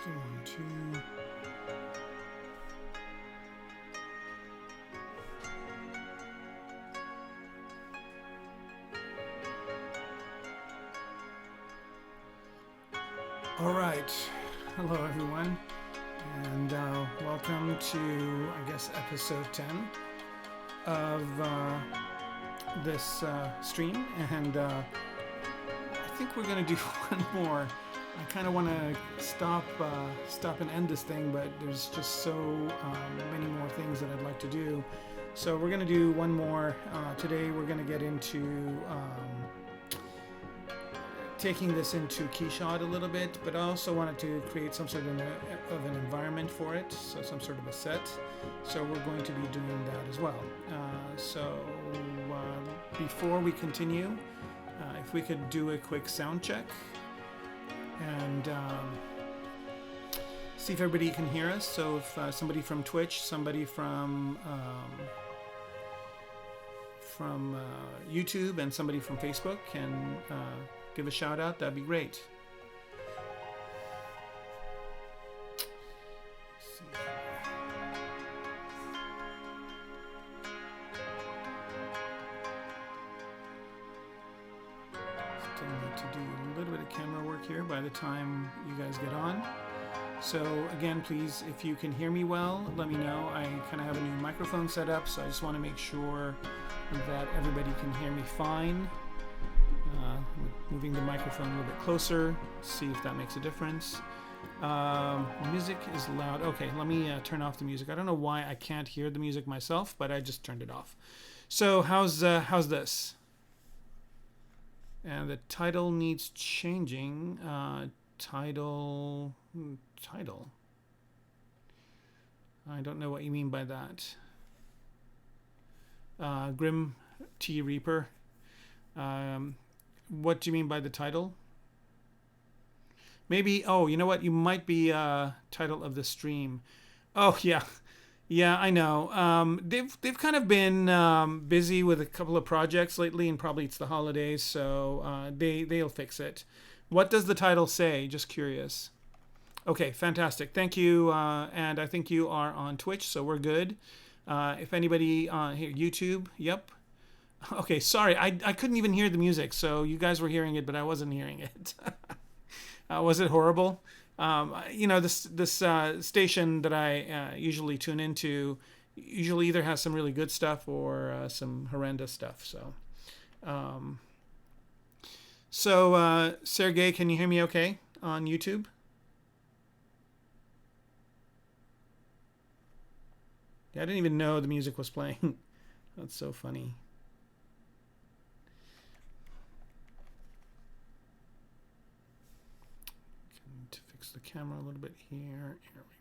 Testing 1, 2. All right, hello everyone, and welcome to, I guess, episode 10 of this stream, and I think we're going to do one more. I kind of want to stop and end this thing, but there's just so many more things that I'd like to do. So we're going to do one more. Today we're going to get into taking this into Keyshot a little bit, but I also wanted to create some sort of an environment for it, so some sort of a set. So we're going to be doing that as well. Before we continue, if we could do a quick sound check and see if everybody can hear us. So if somebody from Twitch, somebody from YouTube, and somebody from Facebook can give a shout out, that'd be great. Still need to do a little bit of camera work here by the time you guys get on. So again, please, if you can hear me well, let me know. I kind of have a new microphone set up, so I just want to make sure that everybody can hear me fine. Moving the microphone a little bit closer, see if that makes a difference. Music is loud. Okay, let me turn off the music. I don't know why I can't hear the music myself, but I just turned it off. So how's this? And the title needs changing. Title. I don't know what you mean by that. Grim T Reaper. What do you mean by the title? Maybe, oh, you know what? You might be title of the stream. Oh, yeah. Yeah, I know. They've kind of been busy with a couple of projects lately, and probably it's the holidays, so they'll fix it. What does the title say? Just curious. Okay, fantastic. Thank you. And I think you are on Twitch, so we're good. If anybody on here, YouTube, yep. Okay, sorry, I couldn't even hear the music, so you guys were hearing it, but I wasn't hearing it. Was it horrible? You know, this station that I usually tune into usually either has some really good stuff or some horrendous stuff. So, Sergey, can you hear me okay on YouTube? Yeah, I didn't even know the music was playing. That's so funny. To fix the camera a little bit here. Here we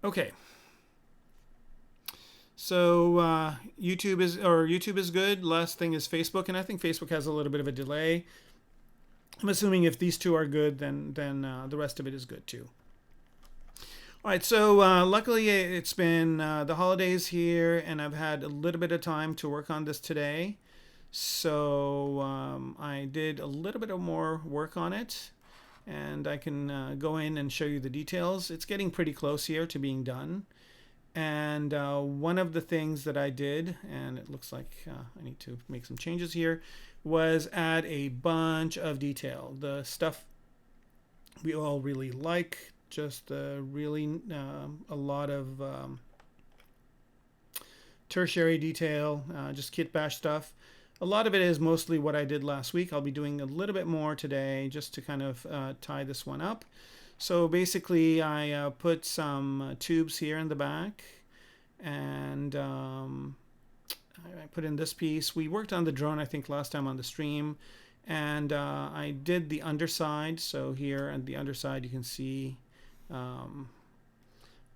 go. Okay. So YouTube is good. Last thing is Facebook, and I think Facebook has a little bit of a delay. I'm assuming if these two are good, then the rest of it is good too. All right, so luckily it's been the holidays here, and I've had a little bit of time to work on this today. So I did a little bit of more work on it, and I can go in and show you the details. It's getting pretty close here to being done. And one of the things that I did, and it looks like I need to make some changes here, was add a bunch of detail. The stuff we all really like, just really a lot of tertiary detail, just kitbash stuff. A lot of it is mostly what I did last week. I'll be doing a little bit more today just to kind of tie this one up. So basically I put some tubes here in the back, and I put in this piece. We worked on the drone, I think, last time on the stream, and I did the underside. So here on the underside you can see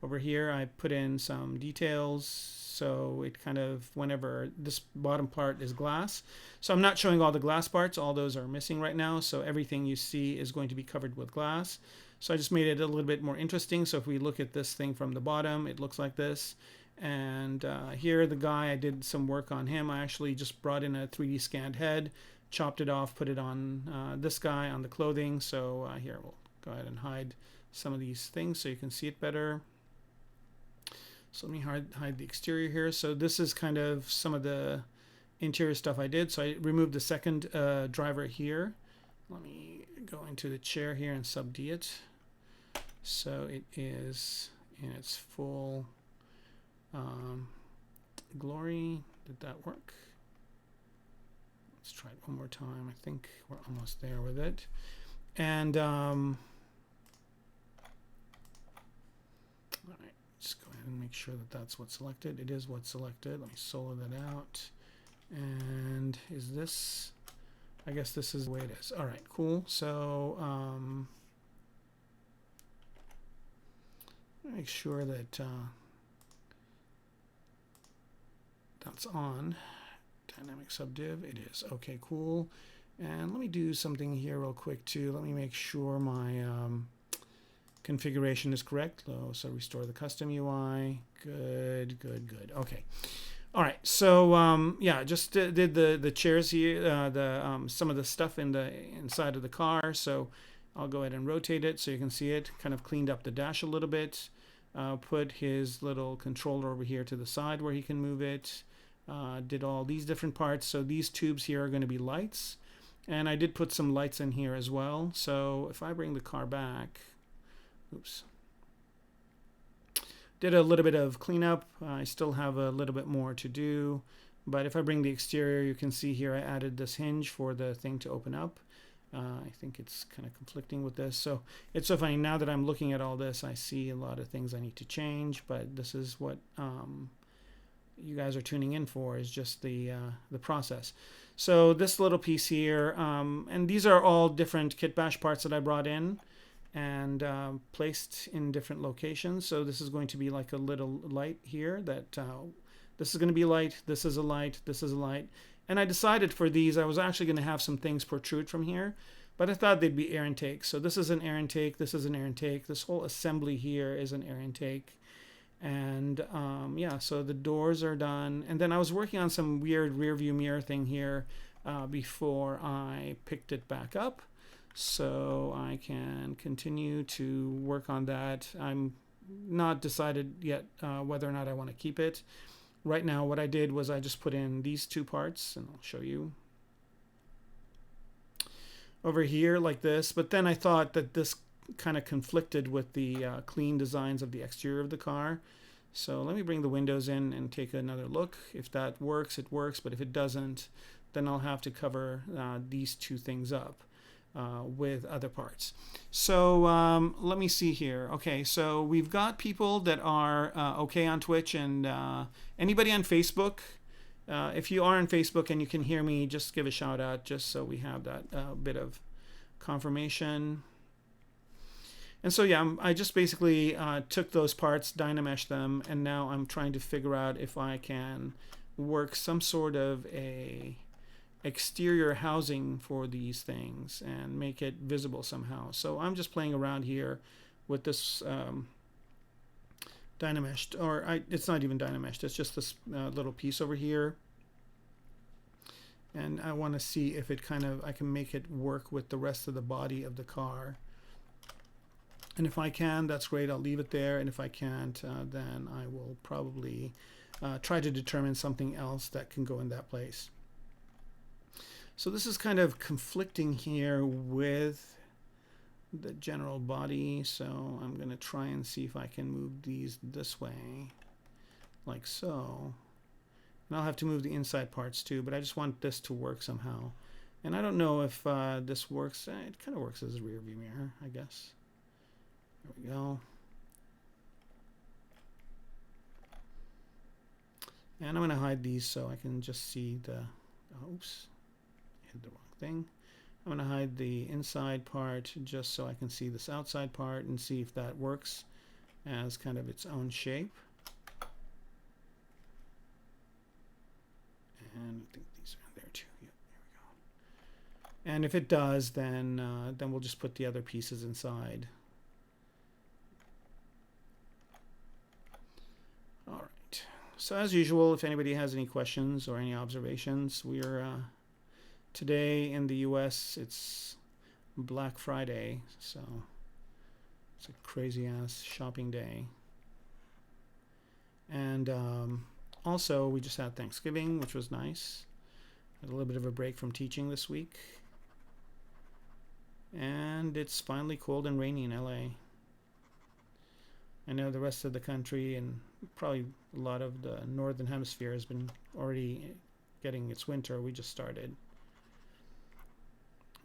over here I put in some details. So it kind of, whenever this bottom part is glass. So I'm not showing all the glass parts. All those are missing right now. So everything you see is going to be covered with glass. So I just made it a little bit more interesting. So if we look at this thing from the bottom, it looks like this. And here the guy, I did some work on him. I actually just brought in a 3D scanned head, chopped it off, put it on this guy on the clothing. So here we'll go ahead and hide some of these things so you can see it better. So let me hide the exterior here. So this is kind of some of the interior stuff I did. So I removed the second driver here. Let me go into the chair here and sub-D it. So it is in its full glory. Did that work? Let's try it one more time. I think we're almost there with it. And all right, just go ahead and make sure that that's what's selected. It is what's selected. Let me solo that out. And is this, I guess this is the way it is. All right, cool. So make sure that that's on. Dynamic subdiv, it is. Okay, cool. And let me do something here real quick too. Let me make sure my configuration is correct. So restore the custom UI. Good, good, good. Okay. All right. So yeah, just did the chairs here, some of the stuff in the inside of the car. So I'll go ahead and rotate it so you can see it. Kind of cleaned up the dash a little bit. Put his little controller over here to the side where he can move it. Did all these different parts. So these tubes here are going to be lights. And I did put some lights in here as well. So if I bring the car back, oops. Did a little bit of cleanup. I still have a little bit more to do. But if I bring the exterior, you can see here I added this hinge for the thing to open up. I think it's kind of conflicting with this. So it's so funny. Now that I'm looking at all this, I see a lot of things I need to change. But this is what you guys are tuning in for, is just the process. So this little piece here, and these are all different kitbash parts that I brought in and placed in different locations. So this is going to be like a little light here that this is going to be light, this is a light, this is a light. And I decided for these I was actually going to have some things protrude from here, but I thought they'd be air intake. So this is an air intake, this is an air intake, this whole assembly here is an air intake. And yeah, so the doors are done. And then I was working on some weird rear view mirror thing here before I picked it back up. So I can continue to work on that. I'm not decided yet whether or not I want to keep it. Right now what I did was I just put in these two parts, and I'll show you over here like this. But then I thought that this kind of conflicted with the clean designs of the exterior of the car. So let me bring the windows in and take another look. If that works, it works. But if it doesn't, then I'll have to cover these two things up with other parts. So let me see here. Okay, so we've got people that are okay on Twitch, and anybody on Facebook. If you are on Facebook and you can hear me, just give a shout out, just so we have that bit of confirmation. And so yeah, I just basically took those parts, Dynameshed them, and now I'm trying to figure out if I can work some sort of a exterior housing for these things and make it visible somehow. So I'm just playing around here with this Dynameshed, or it's not even Dynameshed, it's just this little piece over here. And I want to see if it I can make it work with the rest of the body of the car. And if I can, that's great, I'll leave it there. And if I can't, then I will probably try to determine something else that can go in that place. So this is kind of conflicting here with the general body. So I'm going to try and see if I can move these this way, like so. And I'll have to move the inside parts too, but I just want this to work somehow. And I don't know if this works. It kind of works as a rear view mirror, I guess. There we go. And I'm going to hide these so I can just see the, oops, I hit the wrong thing. I'm going to hide the inside part just so I can see this outside part and see if that works as kind of its own shape. And I think these are in there too. Yep, there we go. And if it does, then we'll just put the other pieces inside. All right. So as usual, if anybody has any questions or any observations, we're Today in the US it's Black Friday, so it's a crazy ass shopping day. And also we just had Thanksgiving, which was nice. Had a little bit of a break from teaching this week. And it's finally cold and rainy in LA. I know the rest of the country and probably a lot of the northern hemisphere has been already getting its winter. We just started.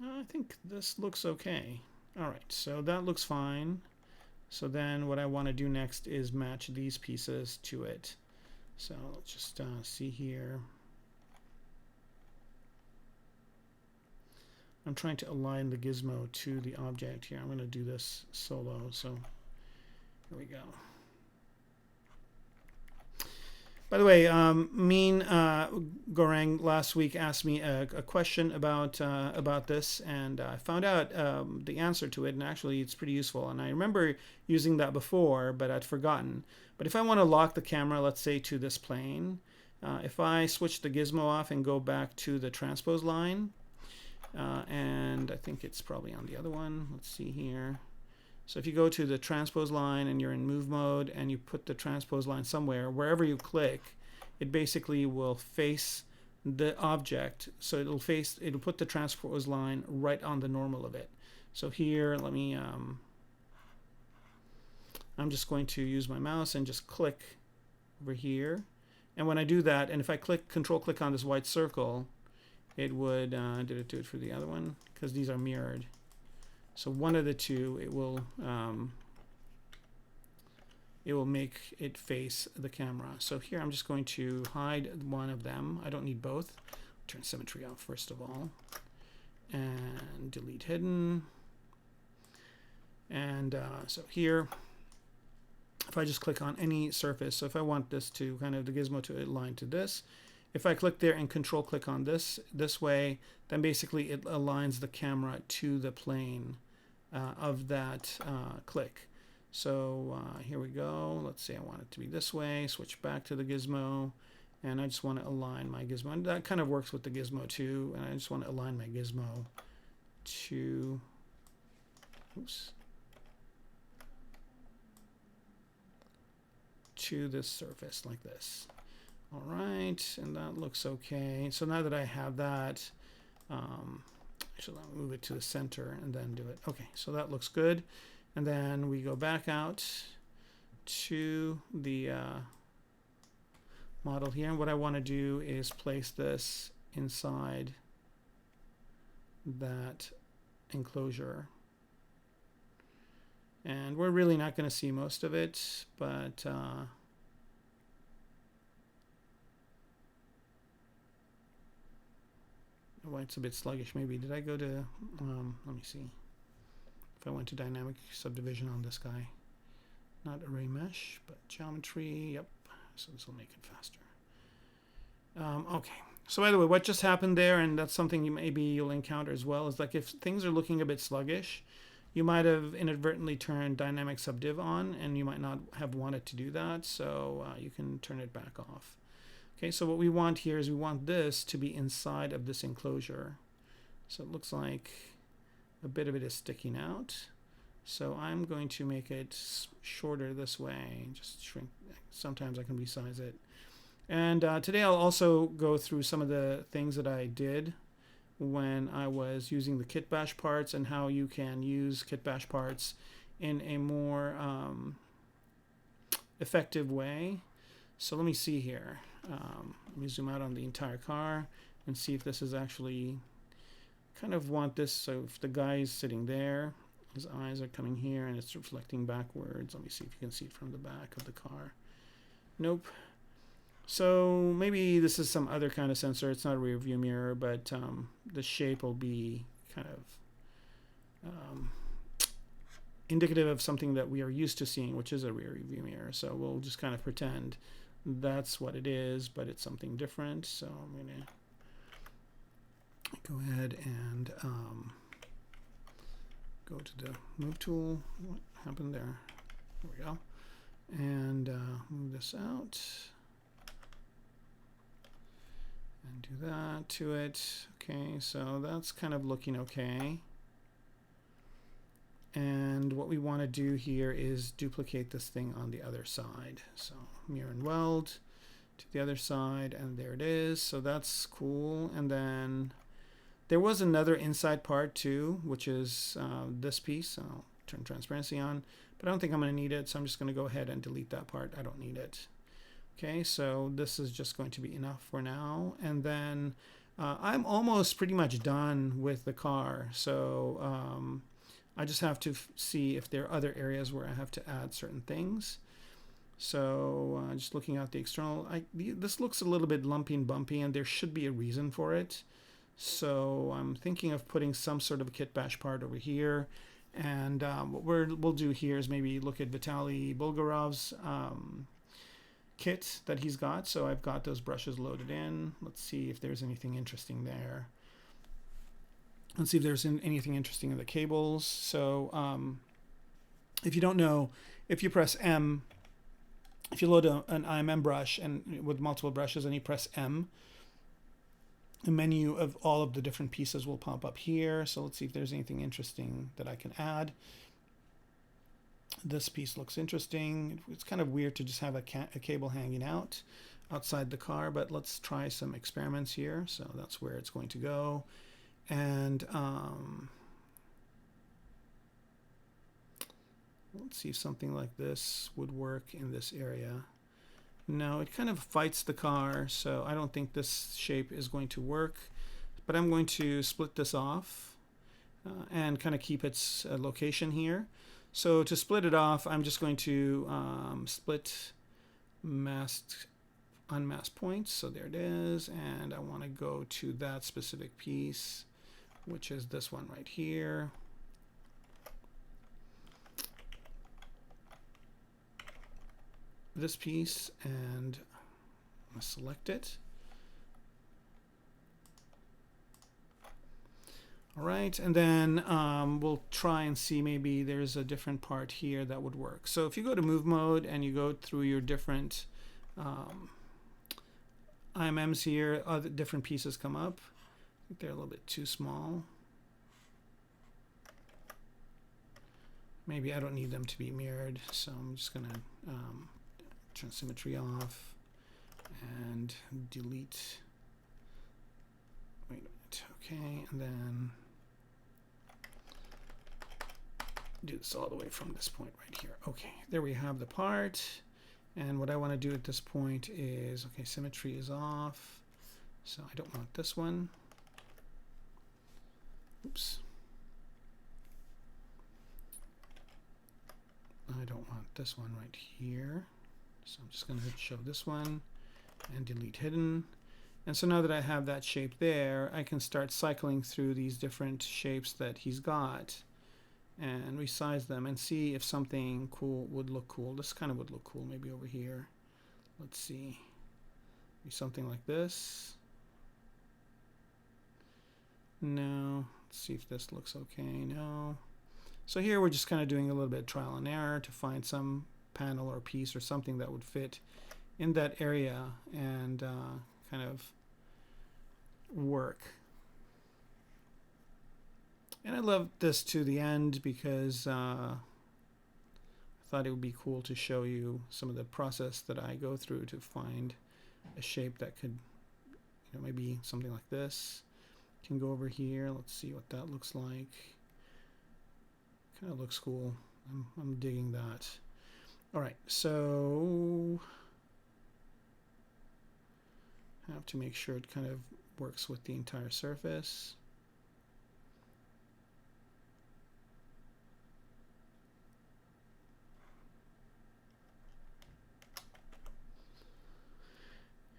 I think this looks okay. All right, so that looks fine. So then what I want to do next is match these pieces to it. So let's just see here. I'm trying to align the gizmo to the object here. I'm going to do this solo, so here we go. By the way, Mean Goreng last week asked me a question about this, and I found out the answer to it, and actually it's pretty useful. And I remember using that before, but I'd forgotten. But if I want to lock the camera, let's say to this plane, if I switch the gizmo off and go back to the transpose line, and I think it's probably on the other one. Let's see here. So if you go to the transpose line and you're in move mode and you put the transpose line somewhere, wherever you click, it basically will face the object. So it'll put the transpose line right on the normal of it. So here, let me, I'm just going to use my mouse and just click over here. And when I do that, and if I control click on this white circle, it would, did it do it for the other one? Because these are mirrored. So one of the two, it will make it face the camera. So here I'm just going to hide one of them. I don't need both. Turn symmetry off first of all. And delete hidden. And so here, if I just click on any surface, so if I want this to kind of the gizmo to align to this, if I click there and control click on this way, then basically it aligns the camera to the plane of that click. So here we go. Let's say I want it to be this way. Switch back to the gizmo, and I just want to align my gizmo. And that kind of works with the gizmo too. And I just want to align my gizmo to, to this surface like this. All right, and that looks okay. So now that I have that, actually I'll move it to the center and then do it. Okay, so that looks good. And then we go back out to the model here. And what I want to do is place this inside that enclosure. And we're really not going to see most of it, but why it's a bit sluggish maybe. Did I go to, let me see. If I went to dynamic subdivision on this guy. Not array mesh, but geometry, yep. So this will make it faster. Okay, so by the way, what just happened there, and that's something maybe you'll encounter as well, is like if things are looking a bit sluggish, you might have inadvertently turned dynamic subdiv on, and you might not have wanted to do that, so you can turn it back off. Okay, so what we want here is we want this to be inside of this enclosure. So it looks like a bit of it is sticking out. So I'm going to make it shorter this way, just shrink. Sometimes I can resize it. And today I'll also go through some of the things that I did when I was using the kitbash parts and how you can use kitbash parts in a more effective way. So let me see here. Let me zoom out on the entire car and see if this is actually, kind of want this, so if the guy is sitting there, his eyes are coming here and it's reflecting backwards. Let me see if you can see it from the back of the car. Nope. So maybe this is some other kind of sensor. It's not a rear view mirror, but the shape will be kind of indicative of something that we are used to seeing, which is a rear view mirror. So we'll just kind of pretend that's what it is, but it's something different. So I'm going to go ahead and go to the move tool. What happened there? There we go. And move this out. And do that to it. Okay, so that's kind of looking okay. And what we want to do here is duplicate this thing on the other side. So mirror and weld to the other side, and there it is. So that's cool. And then there was another inside part too, which is this piece. I'll turn transparency on, but I don't think I'm going to need it, so I'm just going to go ahead and delete that part. I don't need it. Okay, so this is just going to be enough for now. And then I'm almost pretty much done with the car. So I just have to see if there are other areas where I have to add certain things. So just looking at the external, this looks a little bit lumpy and bumpy, and there should be a reason for it. So I'm thinking of putting some sort of a kitbash part over here. And what we'll do here is maybe look at Vitaly Bulgarov's kit that he's got. So I've got those brushes loaded in. Let's see if there's anything interesting there. Let's see if there's anything interesting in the cables. So if you don't know, if you press M, if you load an IMM brush and with multiple brushes and you press M, the menu of all of the different pieces will pop up here. So let's see if there's anything interesting that I can add. This piece looks interesting. It's kind of weird to just have a cable hanging out outside the car, but let's try some experiments here. So that's where it's going to go. And let's see if something like this would work in this area. No, it kind of fights the car, so I don't think this shape is going to work. But I'm going to split this off and kind of keep its location here. So to split it off, I'm just going to split unmasked points. So there it is, and I want to go to that specific piece, which is this one right here. This piece, and I'm going to select it. All right, and then we'll try and see maybe there's a different part here that would work. So if you go to move mode and you go through your different IMMs here, other different pieces come up. I think they're a little bit too small. Maybe I don't need them to be mirrored, so I'm just going to turn symmetry off and delete. Wait a minute. Okay, and then do this all the way from this point right here. Okay, there we have the part. And what I want to do at this point is, okay, symmetry is off. So I don't want this one. Oops. I don't want this one right here. So I'm just going to show this one and delete hidden. And so now that I have that shape there, I can start cycling through these different shapes that he's got and resize them and see if something cool would look cool. This kind of would look cool maybe over here. Let's see. Maybe something like this. No. Let's see if this looks okay. No. So here we're just kind of doing a little bit of trial and error to find some panel or piece or something that would fit in that area and kind of work. And I love this to the end because I thought it would be cool to show you some of the process that I go through to find a shape that could, you know, maybe something like this. Can go over here. Let's see what that looks like. Kind of looks cool. I'm digging that. All right, so I have to make sure it kind of works with the entire surface.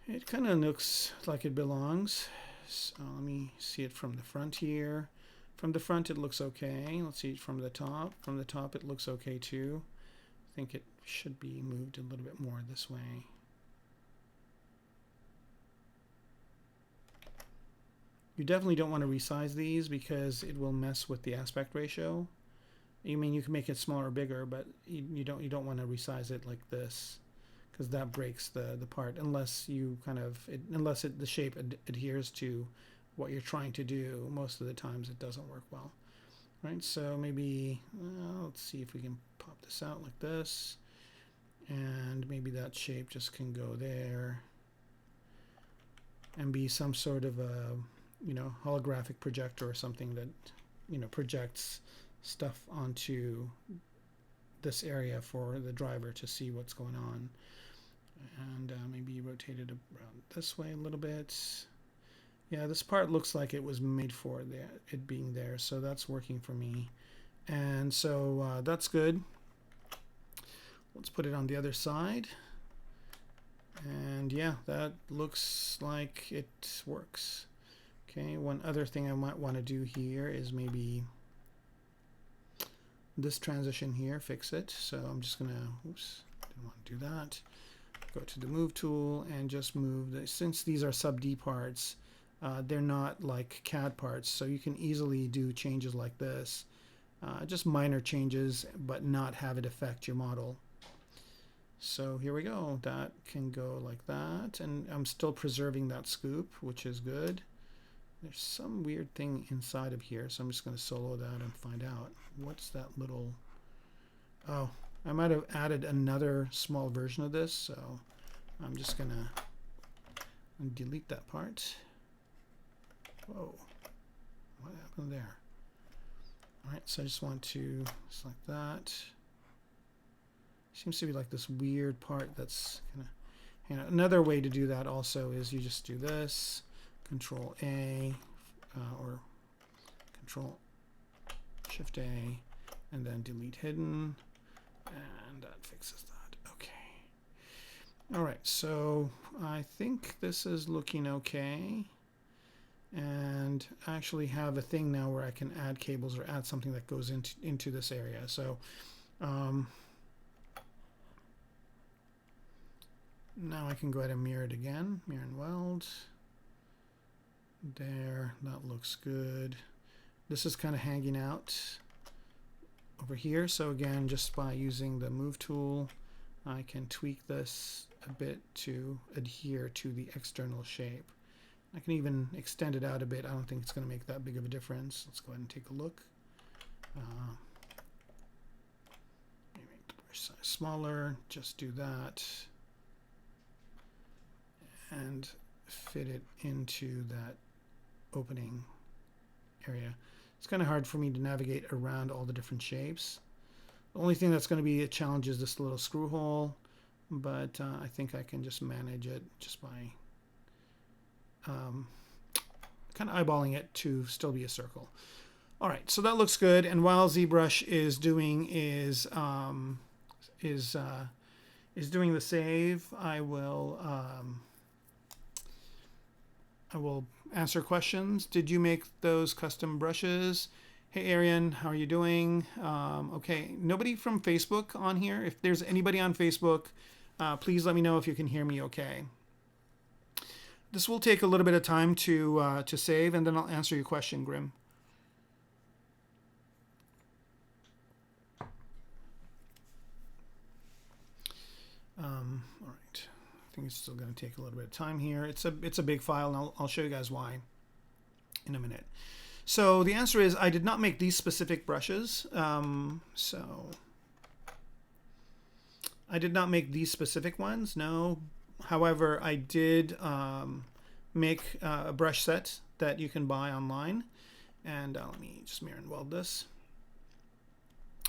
It kind of looks like it belongs. So let me see it from the front here. From the front it looks okay. Let's see it from the top. From the top it looks okay too. I think it should be moved a little bit more this way. You definitely don't want to resize these because it will mess with the aspect ratio. I mean, you can make it smaller or bigger, but you don't want to resize it like this because that breaks the part unless you kind of the shape adheres to what you're trying to do. Most of the times it doesn't work well. Right, so maybe let's see if we can pop this out like this, and maybe that shape just can go there and be some sort of a holographic projector or something that projects stuff onto this area for the driver to see what's going on. And maybe rotate it around this way a little bit. Yeah, this part looks like it was made for it being there, so that's working for me. And so that's good. Let's put it on the other side. And yeah, that looks like it works. Okay, one other thing I might want to do here is maybe this transition here, fix it. So I'm just gonna, oops, didn't want to do that. Go to the move tool and just move this. Since these are sub D parts, they're not like CAD parts, so you can easily do changes like this. Just minor changes, but not have it affect your model. So here we go. That can go like that, and I'm still preserving that scoop, which is good. There's some weird thing inside of here, so I'm just going to solo that and find out. What's that little... Oh, I might have added another small version of this, so I'm just going to delete that part. Whoa, what happened there? All right, so I just want to select that. Seems to be like this weird part that's kind of... Another way to do that also is you just do this, Control A, or Control Shift A, and then delete hidden, and that fixes that. Okay. All right, so I think this is looking okay. And I actually have a thing now where I can add cables or add something that goes into this area. So now I can go ahead and mirror it again, mirror and weld. There, that looks good. This is kind of hanging out over here. So again, just by using the move tool, I can tweak this a bit to adhere to the external shape. I can even extend it out a bit. I don't think it's going to make that big of a difference. Let's go ahead and take a look. Make the brush size smaller. Just do that. And fit it into that opening area. It's kind of hard for me to navigate around all the different shapes. The only thing that's going to be a challenge is this little screw hole, but I think I can just manage it just by kind of eyeballing it to still be a circle. All right, so that looks good. And while ZBrush is doing doing the save, I will answer questions. Did you make those custom brushes? Hey Arian, how are you doing? Okay, nobody from Facebook on here. If there's anybody on Facebook, please let me know if you can hear me okay. This will take a little bit of time to save, and then I'll answer your question, Grim. All right, I think it's still going to take a little bit of time here. It's a big file, and I'll show you guys why in a minute. So the answer is I did not make these specific brushes. So I did not make these specific ones, no. However, I did make a brush set that you can buy online. And let me just mirror and weld this.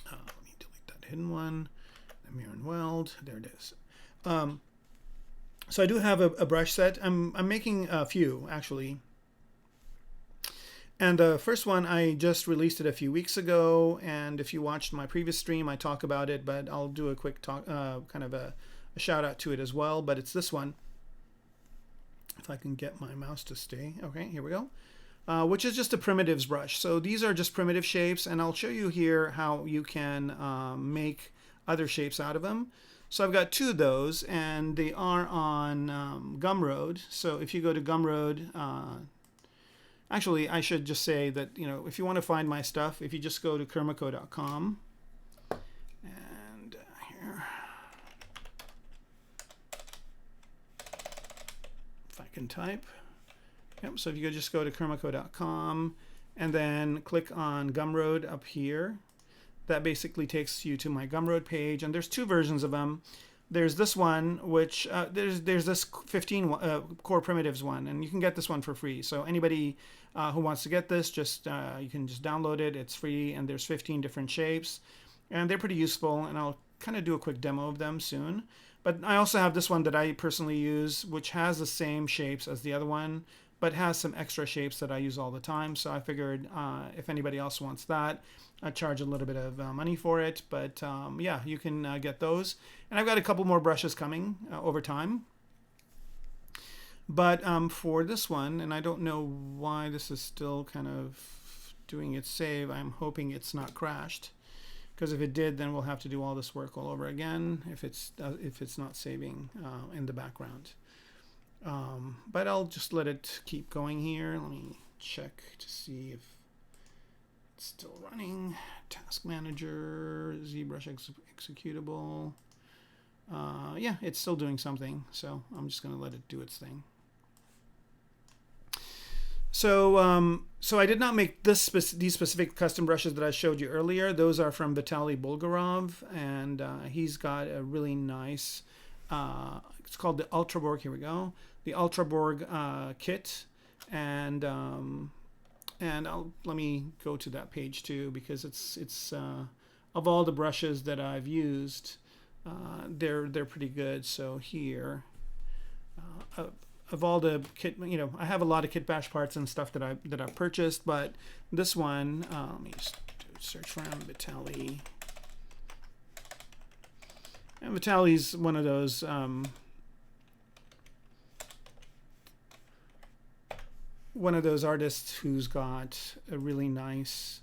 Let me delete that hidden one. And mirror and weld. There it is. So I do have a brush set. I'm making a few, actually. And the first one, I just released it a few weeks ago. And if you watched my previous stream, I talk about it. But I'll do a quick talk, kind of a shout out to it as well, but it's this one. If I can get my mouse to stay. Okay, here we go. Which is just a primitives brush. So these are just primitive shapes, and I'll show you here how you can make other shapes out of them. So I've got two of those, and they are on Gumroad. So if you go to Gumroad, actually I should just say that, you know, if you want to find my stuff, if you just go to kermaco.com, and here. can type. Yep, so if you just go to kermaco.com and then click on Gumroad up here, that basically takes you to my Gumroad page, and there's 2 versions of them. There's this one, which there's this 15 core primitives one, and you can get this one for free. So anybody who wants to get this, just you can just download it. It's free, and there's 15 different shapes, and they're pretty useful. And I'll kind of do a quick demo of them soon. But I also have this one that I personally use, which has the same shapes as the other one, but has some extra shapes that I use all the time. So I figured if anybody else wants that, I'd charge a little bit of money for it. But yeah, you can get those. And I've got a couple more brushes coming over time. But for this one, and I don't know why this is still kind of doing its save. I'm hoping it's not crashed, because if it did, then we'll have to do all this work all over again if it's not saving in the background. But I'll just let it keep going here. Let me check to see if it's still running. Task Manager, ZBrush executable. Yeah, it's still doing something, so I'm just going to let it do its thing. So, so I did not make these specific custom brushes that I showed you earlier. Those are from Vitaly Bulgarov, and he's got a really nice, it's called the Ultraborg, here we go, the Ultraborg kit, and let me go to that page too, because it's of all the brushes that I've used, they're pretty good. So here, of all the kit, I have a lot of kitbash parts and stuff that I've purchased, but this one, let me just do a search for him, Vitaly. And Vitaly's one of those artists who's got a really nice,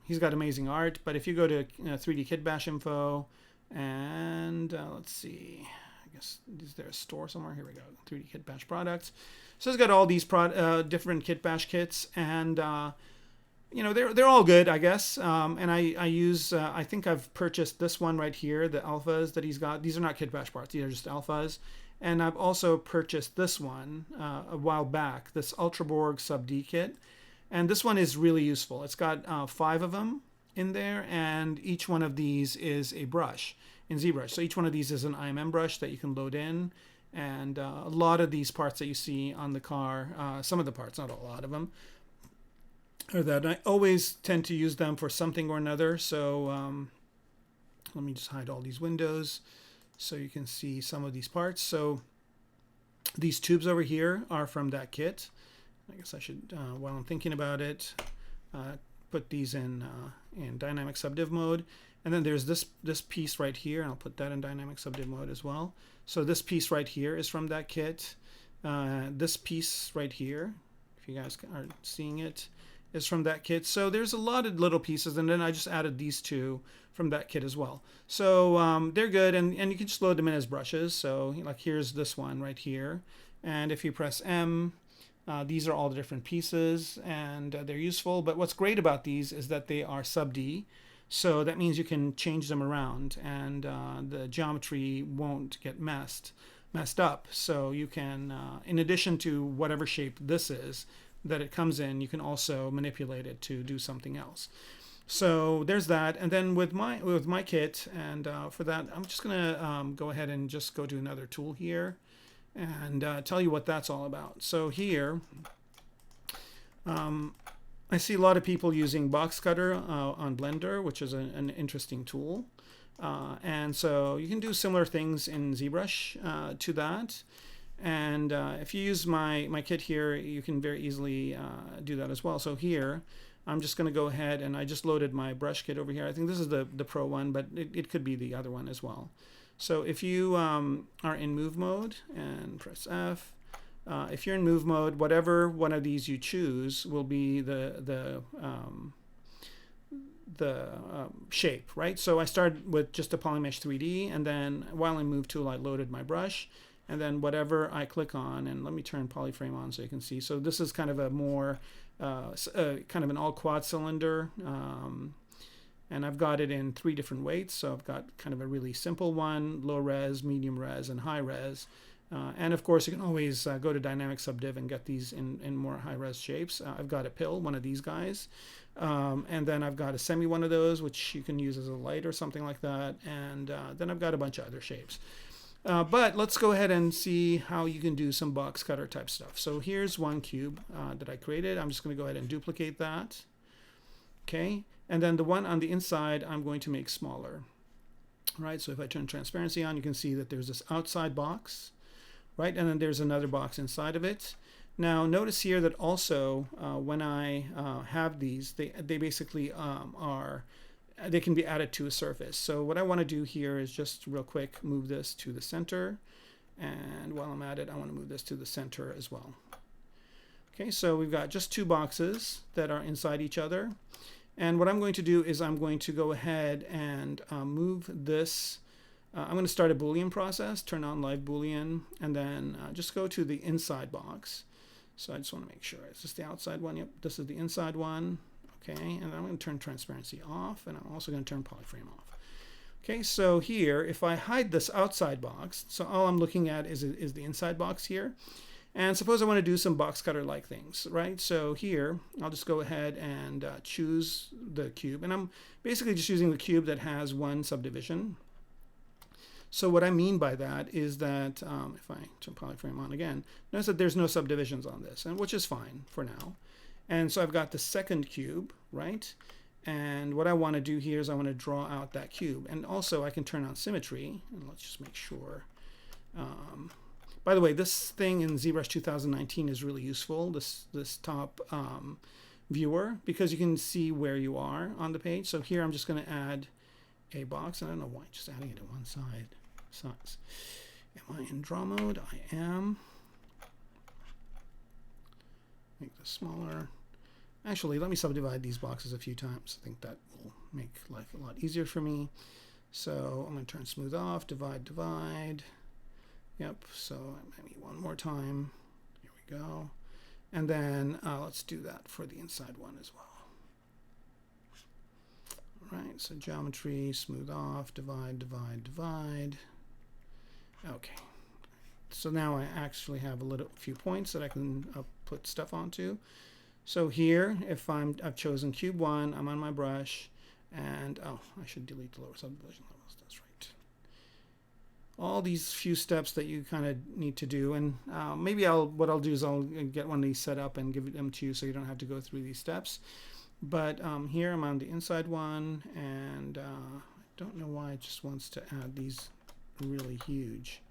he's got amazing art. But if you go to 3D kitbash info, and let's see, I guess is there a store somewhere? Here we go, 3D kitbash products. So it's got all these different kitbash kits, and they're all good, I guess. And I use, I think I've purchased this one right here, the alphas that he's got. These are not kitbash parts; these are just alphas. And I've also purchased this one a while back, this Ultraborg Sub D kit. And this one is really useful. It's got 5 of them in there, and each one of these is a brush in ZBrush. So each one of these is an IMM brush that you can load in. And a lot of these parts that you see on the car, some of the parts, not a lot of them, are that I always tend to use them for something or another. So let me just hide all these windows so you can see some of these parts. So these tubes over here are from that kit. I guess I should, while I'm thinking about it, put these in dynamic subdiv mode. And then there's this piece right here, and I'll put that in dynamic subdiv mode as well. So this piece right here is from that kit. This piece right here, if you guys are seeing it, is from that kit. So there's a lot of little pieces, and then I just added these 2 from that kit as well. So they're good, and you can just load them in as brushes. So like here's this one right here, and if you press M, these are all the different pieces, and they're useful. But what's great about these is that they are sub D, so that means you can change them around, and the geometry won't get messed up. So you can, in addition to whatever shape this is that it comes in, you can also manipulate it to do something else. So there's that. And then with my kit, and for that, I'm just gonna go ahead and just go to another tool here and tell you what that's all about. So here, I see a lot of people using box cutter on Blender, which is an interesting tool. And so you can do similar things in ZBrush to that. And if you use my kit here, you can very easily do that as well. So here, I'm just going to go ahead, and I just loaded my brush kit over here. I think this is the Pro one, but it could be the other one as well. So if you are in move mode and press F, if you're in move mode, whatever one of these you choose will be the shape, right? So I started with just a Polymesh 3D, and then while in Move Tool, I loaded my brush, and then whatever I click on, and let me turn Polyframe on so you can see. So this is kind of a more kind of an all quad cylinder, and I've got it in 3 different weights. So I've got kind of a really simple one, low res, medium res, and high res. And of course, you can always go to dynamic subdiv and get these in more high-res shapes. I've got a pill, one of these guys. And then I've got a semi one of those, which you can use as a light or something like that. And then I've got a bunch of other shapes. But let's go ahead and see how you can do some box cutter type stuff. So here's one cube that I created. I'm just going to go ahead and duplicate that. Okay. And then the one on the inside, I'm going to make smaller. Right. So if I turn transparency on, you can see that there's this outside box. Right, and then there's another box inside of it. Now notice here that also when I have these, they basically they can be added to a surface. So what I want to do here is just real quick move this to the center, and while I'm at it, I want to move this to the center as well. Okay, so we've got just two boxes that are inside each other, and what I'm going to do is I'm going to go ahead and move this. I'm going to start a Boolean process, turn on live Boolean, and then just go to the inside box. So I just want to make sure. Is this the outside one? Yep, this is the inside one. Okay, and I'm going to turn transparency off, and I'm also going to turn polyframe off. Okay, so here, if I hide this outside box, so all I'm looking at is the inside box here. And suppose I want to do some box cutter-like things, right? So here, I'll just go ahead and choose the cube. And I'm basically just using the cube that has one subdivision. So what I mean by that is that if I turn polyframe on again, notice that there's no subdivisions on this, and which is fine for now. And so I've got the second cube, right? And what I want to do here is I want to draw out that cube. And also I can turn on symmetry, and let's just make sure. By the way, this thing in ZBrush 2019 is really useful, this top viewer, because you can see where you are on the page. So here I'm just going to add a box. I don't know why, just adding it to one side. Size. Am I in draw mode? I am. Make this smaller. Actually, let me subdivide these boxes a few times. I think that will make life a lot easier for me. So I'm going to turn smooth off, divide, divide. Yep, so maybe one more time. Here we go. And then let's do that for the inside one as well. All right, so geometry, smooth off, divide, divide, divide. Okay, so now I actually have a few points that I can put stuff onto. So here, if I've chosen cube 1, I'm on my brush, and oh, I should delete the lower subdivision levels. That's right. All these few steps that you kind of need to do, and maybe what I'll do is I'll get one of these set up and give them to you so you don't have to go through these steps. But here I'm on the inside one, and I don't know why it just wants to add these really huge.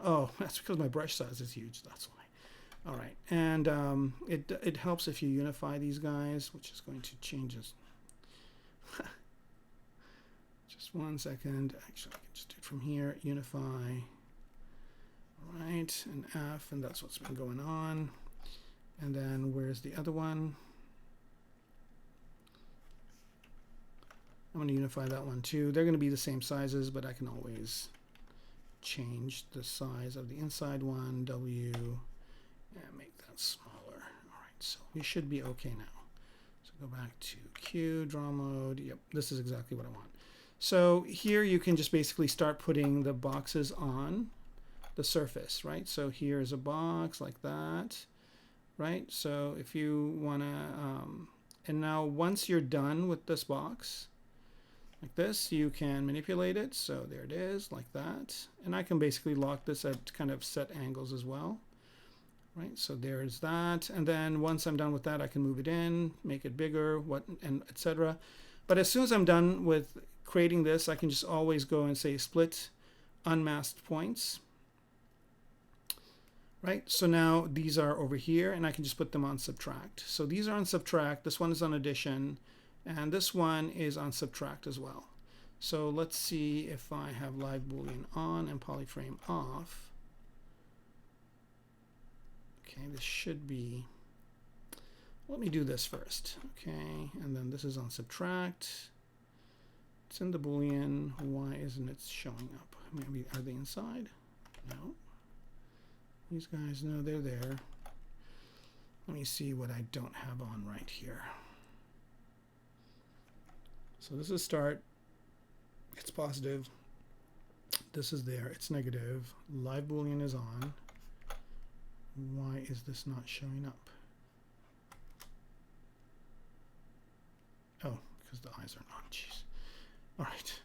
Oh, that's because my brush size is huge. That's why. All right, and it helps if you unify these guys, which is going to change this. Just 1 second. Actually, I can just do it from here. Unify. All right, and F, and that's what's been going on. And then where's the other one? I'm going to unify that one too. They're going to be the same sizes, but I can always change the size of the inside one, W, and make that smaller. All right, so we should be okay now. So go back to Q, draw mode. Yep, this is exactly what I want. So here you can just basically start putting the boxes on the surface, right? So here's a box like that, right? So if you want to, and now once you're done with this box, like this, you can manipulate it. So there it is, like that. And I can basically lock this at kind of set angles as well. Right, so there's that. And then once I'm done with that, I can move it in, make it bigger, and etc. But as soon as I'm done with creating this, I can just always go and say split unmasked points. Right, so now these are over here, and I can just put them on subtract. So these are on subtract, this one is on addition, and this one is on subtract as well. So let's see if I have live Boolean on and polyframe off. Okay, this should be, let me do this first. Okay, and then this is on subtract. It's in the Boolean. Why isn't it showing up? Maybe, are they inside? No. These guys, no, they're there. Let me see what I don't have on right here. So this is start. It's positive. This is there. It's negative. Live Boolean is on. Why is this not showing up? Oh, because the eyes are not. Jeez. All right.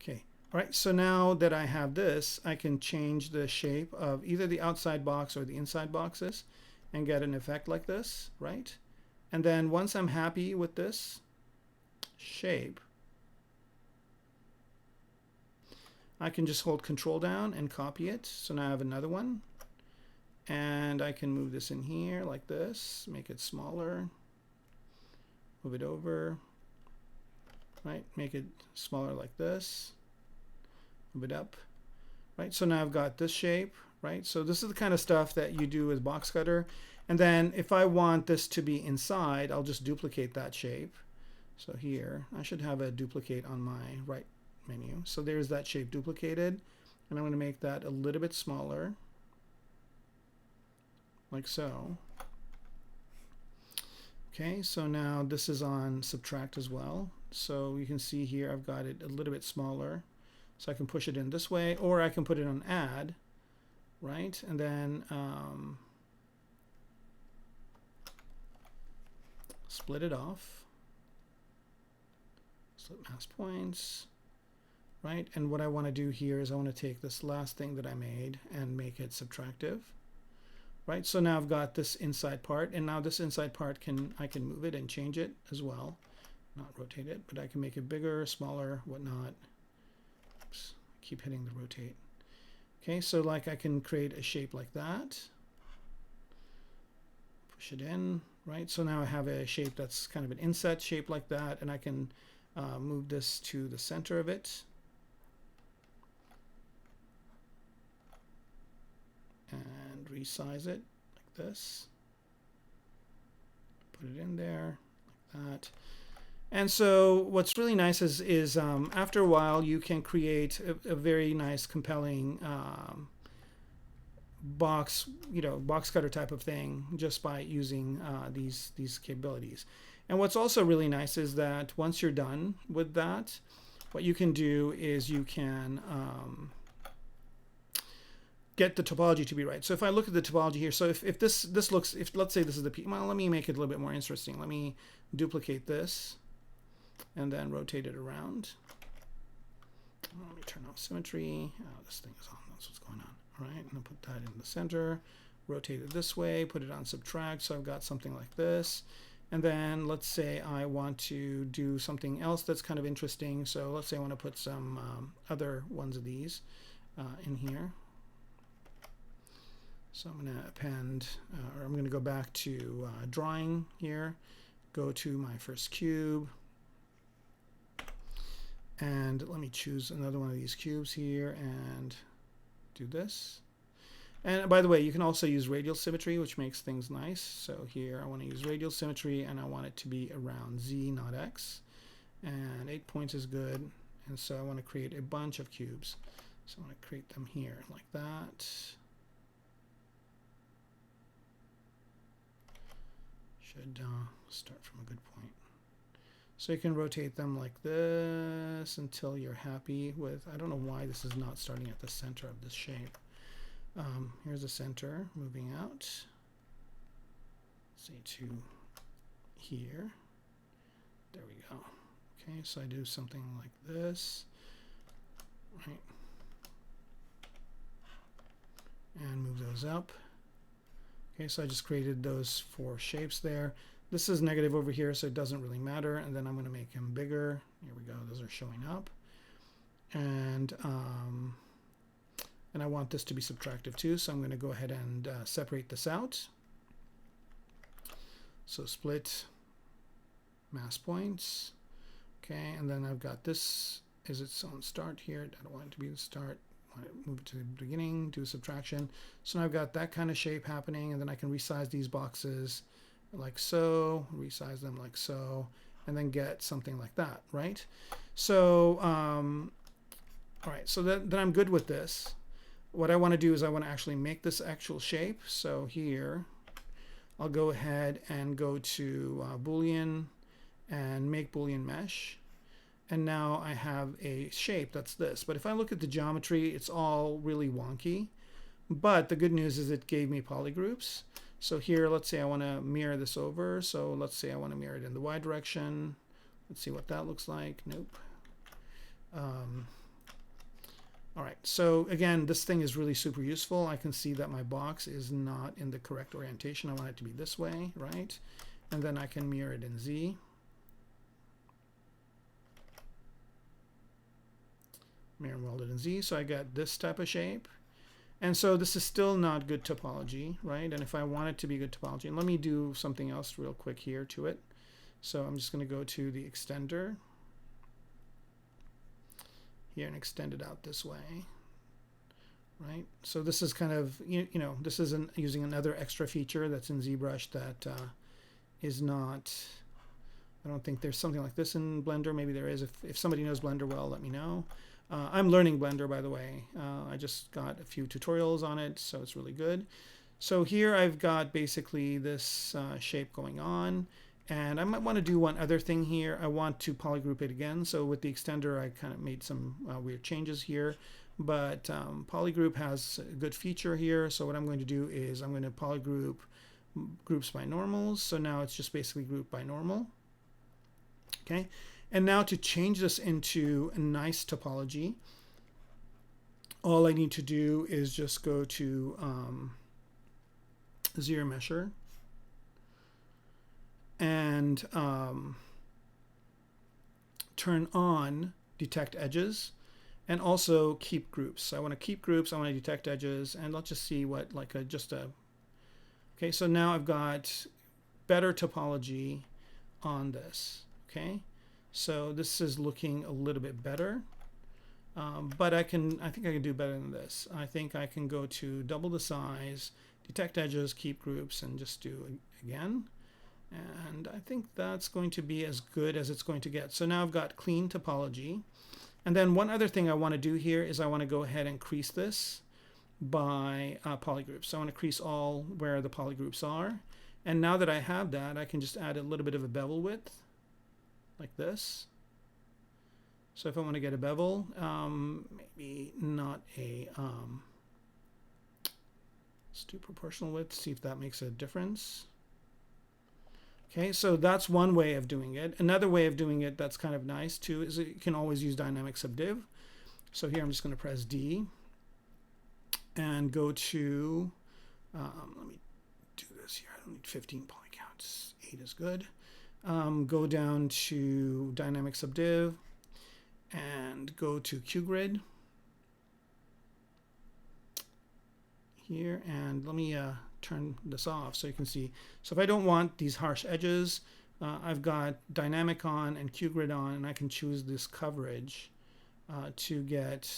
Okay. All right. So now that I have this, I can change the shape of either the outside box or the inside boxes and get an effect like this, right? And then once I'm happy with this shape, I can just hold Control down and copy it. So now I have another one. And I can move this in here like this, make it smaller, move it over, right? Make it smaller like this, move it up, right? So now I've got this shape, right? So this is the kind of stuff that you do with Box Cutter. And then if I want this to be inside, I'll just duplicate that shape. So here, I should have a duplicate on my right menu. So there's that shape duplicated. And I'm going to make that a little bit smaller, like so. Okay, so now this is on subtract as well. So you can see here I've got it a little bit smaller. So I can push it in this way, or I can put it on add, right? And then split it off. Split mask points, right? And what I want to do here is I want to take this last thing that I made and make it subtractive. Right, so now I've got this inside part, and now this inside part I can move it and change it as well. Not rotate it, but I can make it bigger, smaller, whatnot. Oops, keep hitting the rotate. Okay, so like I can create a shape like that. Push it in, right? So now I have a shape that's kind of an inset shape like that, and I can move this to the center of it. And resize it like this. Put it in there like that. And so what's really nice is after a while you can create a very nice, compelling box cutter type of thing just by using these capabilities. And what's also really nice is that once you're done with that, what you can do is you can get the topology to be right. So if I look at the topology here, so if this looks, if let's say this is the P, well, let me make it a little bit more interesting. Let me duplicate this and then rotate it around. Let me turn off symmetry. Oh, this thing is on. That's what's going on. All right, and I'll put that in the center. Rotate it this way. Put it on subtract. So I've got something like this. And then let's say I want to do something else that's kind of interesting. So let's say I want to put some other ones of these in here. So I'm going to append, or I'm going to go back to drawing here, go to my first cube, and let me choose another one of these cubes here and do this. And by the way, you can also use radial symmetry, which makes things nice. So here I want to use radial symmetry, and I want it to be around Z, not X. And 8 points is good. And so I want to create a bunch of cubes. So I want to create them here like that. Should start from a good point. So you can rotate them like this until you're happy with, I don't know why this is not starting at the center of this shape. Here's the center moving out, say to here. There we go. Okay, so I do something like this, right? And move those up. Okay, so I just created those 4 shapes there. This is negative over here, so it doesn't really matter. And then I'm going to make them bigger. Here we go. Those are showing up. And I want this to be subtractive too, so I'm going to go ahead and separate this out. So split mask points. Okay, and then I've got this is its own start here. I don't want it to be the start. I want to move it to the beginning, do subtraction. So now I've got that kind of shape happening, and then I can resize these boxes like so, resize them like so, and then get something like that, right? So, all right, so then I'm good with this. What I want to do is I want to actually make this actual shape. So here, I'll go ahead and go to Boolean and make Boolean mesh. And now I have a shape that's this. But if I look at the geometry, it's all really wonky. But the good news is it gave me polygroups. So here, let's say I want to mirror this over. So let's say I want to mirror it in the Y direction. Let's see what that looks like. Nope. All right, so again, this thing is really super useful. I can see that my box is not in the correct orientation. I want it to be this way, right? And then I can mirror it in Z. Mirror welded in Z, so I got this type of shape. And so this is still not good topology, right? And if I want it to be good topology, and let me do something else real quick here to it. So I'm just going to go to the extender here and extend it out this way, right? So this is kind of, you know, this is using another extra feature that's in ZBrush that is not, I don't think there's something like this in Blender. Maybe there is. If somebody knows Blender well, let me know. I'm learning Blender, by the way. I just got a few tutorials on it, so it's really good. So here I've got basically this shape going on. And I might want to do one other thing here. I want to polygroup it again. So with the extender, I kind of made some weird changes here. But polygroup has a good feature here. So what I'm going to do is I'm going to polygroup groups by normals. So now it's just basically group by normal. Okay. And now to change this into a nice topology, all I need to do is just go to ZBrush and turn on detect edges and also keep groups. So I want to keep groups, I want to detect edges, and let's just see what okay, so now I've got better topology on this. Okay, so this is looking a little bit better, but I think I can do better than this. I think I can go to double the size, detect edges, keep groups, and just do again. And I think that's going to be as good as it's going to get. So now I've got clean topology. And then one other thing I want to do here is I want to go ahead and crease this by polygroups. So I want to crease all where the polygroups are. And now that I have that, I can just add a little bit of a bevel width like this. So if I want to get a bevel, maybe not a, let's do proportional width, see if that makes a difference. Okay, so that's one way of doing it. Another way of doing it that's kind of nice too is you can always use dynamic subdiv. So here I'm just going to press D and go to, let me do this here. I don't need 15 poly counts. 8 is good. Go down to dynamic subdiv and go to QGrid here, and let me turn this off so you can see. So if I don't want these harsh edges, I've got dynamic on and QGrid on, and I can choose this coverage to get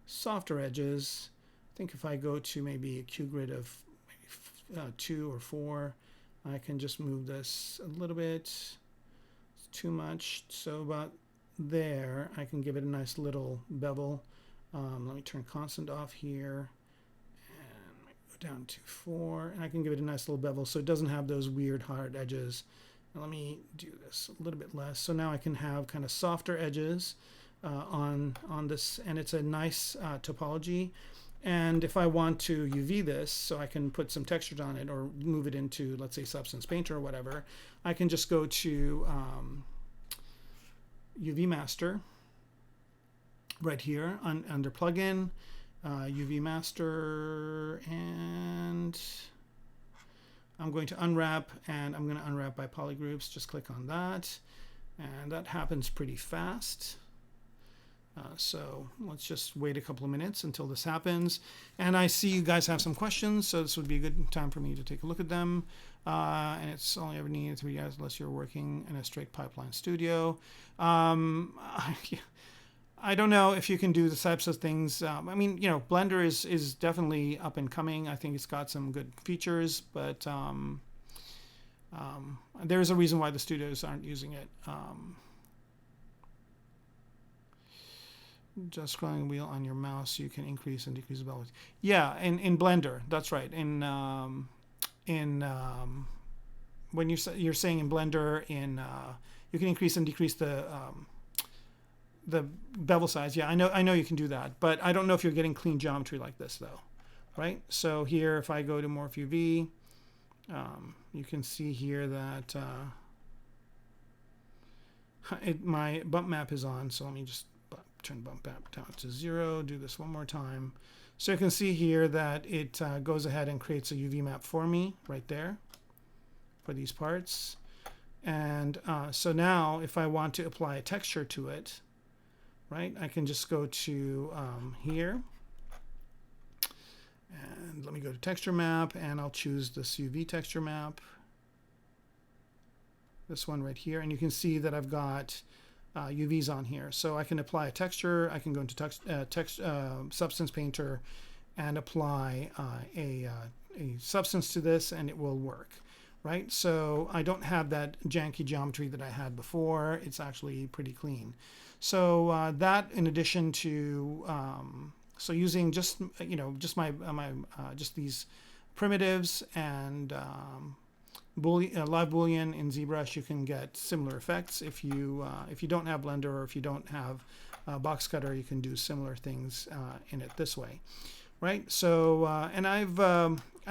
softer edges. I think if I go to maybe a QGrid of maybe 2 or 4, I can just move this a little bit. It's too much. So about there, I can give it a nice little bevel. Let me turn constant off here. Down to 4, and I can give it a nice little bevel so it doesn't have those weird hard edges. Now let me do this a little bit less. So now I can have kind of softer edges on this, and it's a nice topology. And if I want to UV this, so I can put some textures on it or move it into, let's say, Substance Painter or whatever, I can just go to UV Master right here under Plugin. UV Master, and I'm going to unwrap, and I'm going to unwrap by polygroups. Just click on that, and that happens pretty fast. So let's just wait a couple of minutes until this happens. And I see you guys have some questions, so this would be a good time for me to take a look at them. And it's only ever needed 3 years unless you're working in a straight pipeline studio. I don't know if you can do the types of things. I mean, you know, Blender is definitely up and coming. I think it's got some good features, but there's a reason why the studios aren't using it. Just scrolling wheel on your mouse, you can increase and decrease the bevel. Yeah, in Blender, that's right. When you're saying in Blender, you can increase and decrease the the bevel size. Yeah, I know you can do that, but I don't know if you're getting clean geometry like this though, right? So here, if I go to Morph UV, you can see here that my bump map is on. So let me just turn bump map down to 0. Do this one more time. So you can see here that it goes ahead and creates a UV map for me right there for these parts. And so now if I want to apply a texture to it, right, I can just go to here. And let me go to texture map, and I'll choose this UV texture map. This one right here. And you can see that I've got UVs on here. So I can apply a texture. I can go into Substance Painter and apply a substance to this, and it will work. Right, so I don't have that janky geometry that I had before. It's actually pretty clean. So that, in addition to so using just just just these primitives and Boolean, live Boolean in ZBrush, you can get similar effects. If you don't have Blender, or if you don't have Box Cutter, you can do similar things in it this way. Right, so and I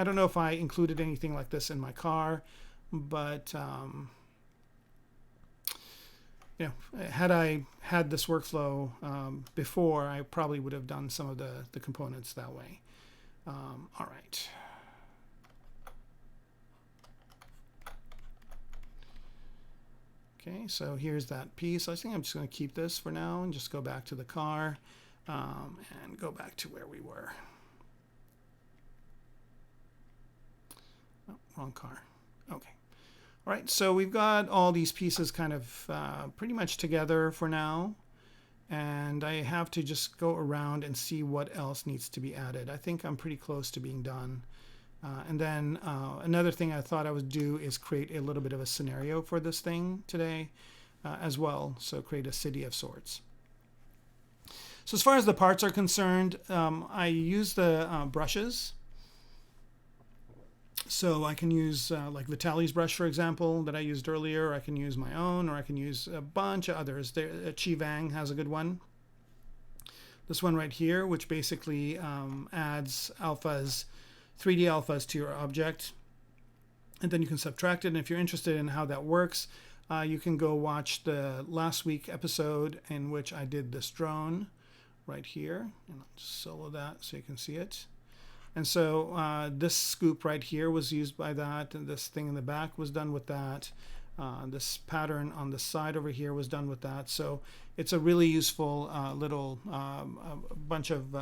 don't know if I included anything like this in my car, but had I had this workflow before, I probably would have done some of the components that way. All right. Okay, so here's that piece. I think I'm just going to keep this for now and just go back to the car and go back to where we were. Oh, wrong car. Okay. All right, so we've got all these pieces kind of pretty much together for now. And I have to just go around and see what else needs to be added. I think I'm pretty close to being done. And then another thing I thought I would do is create a little bit of a scenario for this thing today as well. So create a city of sorts. So as far as the parts are concerned, I use the brushes. So I can use like Vitaly's brush, for example, that I used earlier. I can use my own, or I can use a bunch of others. Chi Vang has a good one. This one right here, which basically adds alphas, 3D alphas to your object. And then you can subtract it. And if you're interested in how that works, you can go watch the last week episode in which I did this drone right here. And I'll just solo that so you can see it. And so this scoop right here was used by that, and this thing in the back was done with that. This pattern on the side over here was done with that. So it's a really useful little bunch of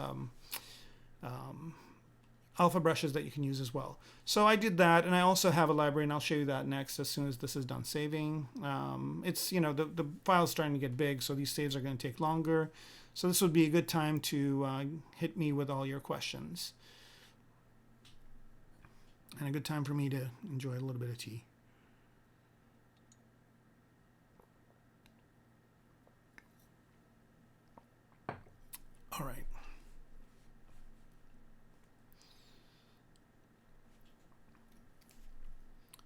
alpha brushes that you can use as well. So I did that, and I also have a library, and I'll show you that next as soon as this is done saving. It's, the file is starting to get big, so these saves are going to take longer. So this would be a good time to hit me with all your questions. And a good time for me to enjoy a little bit of tea. All right.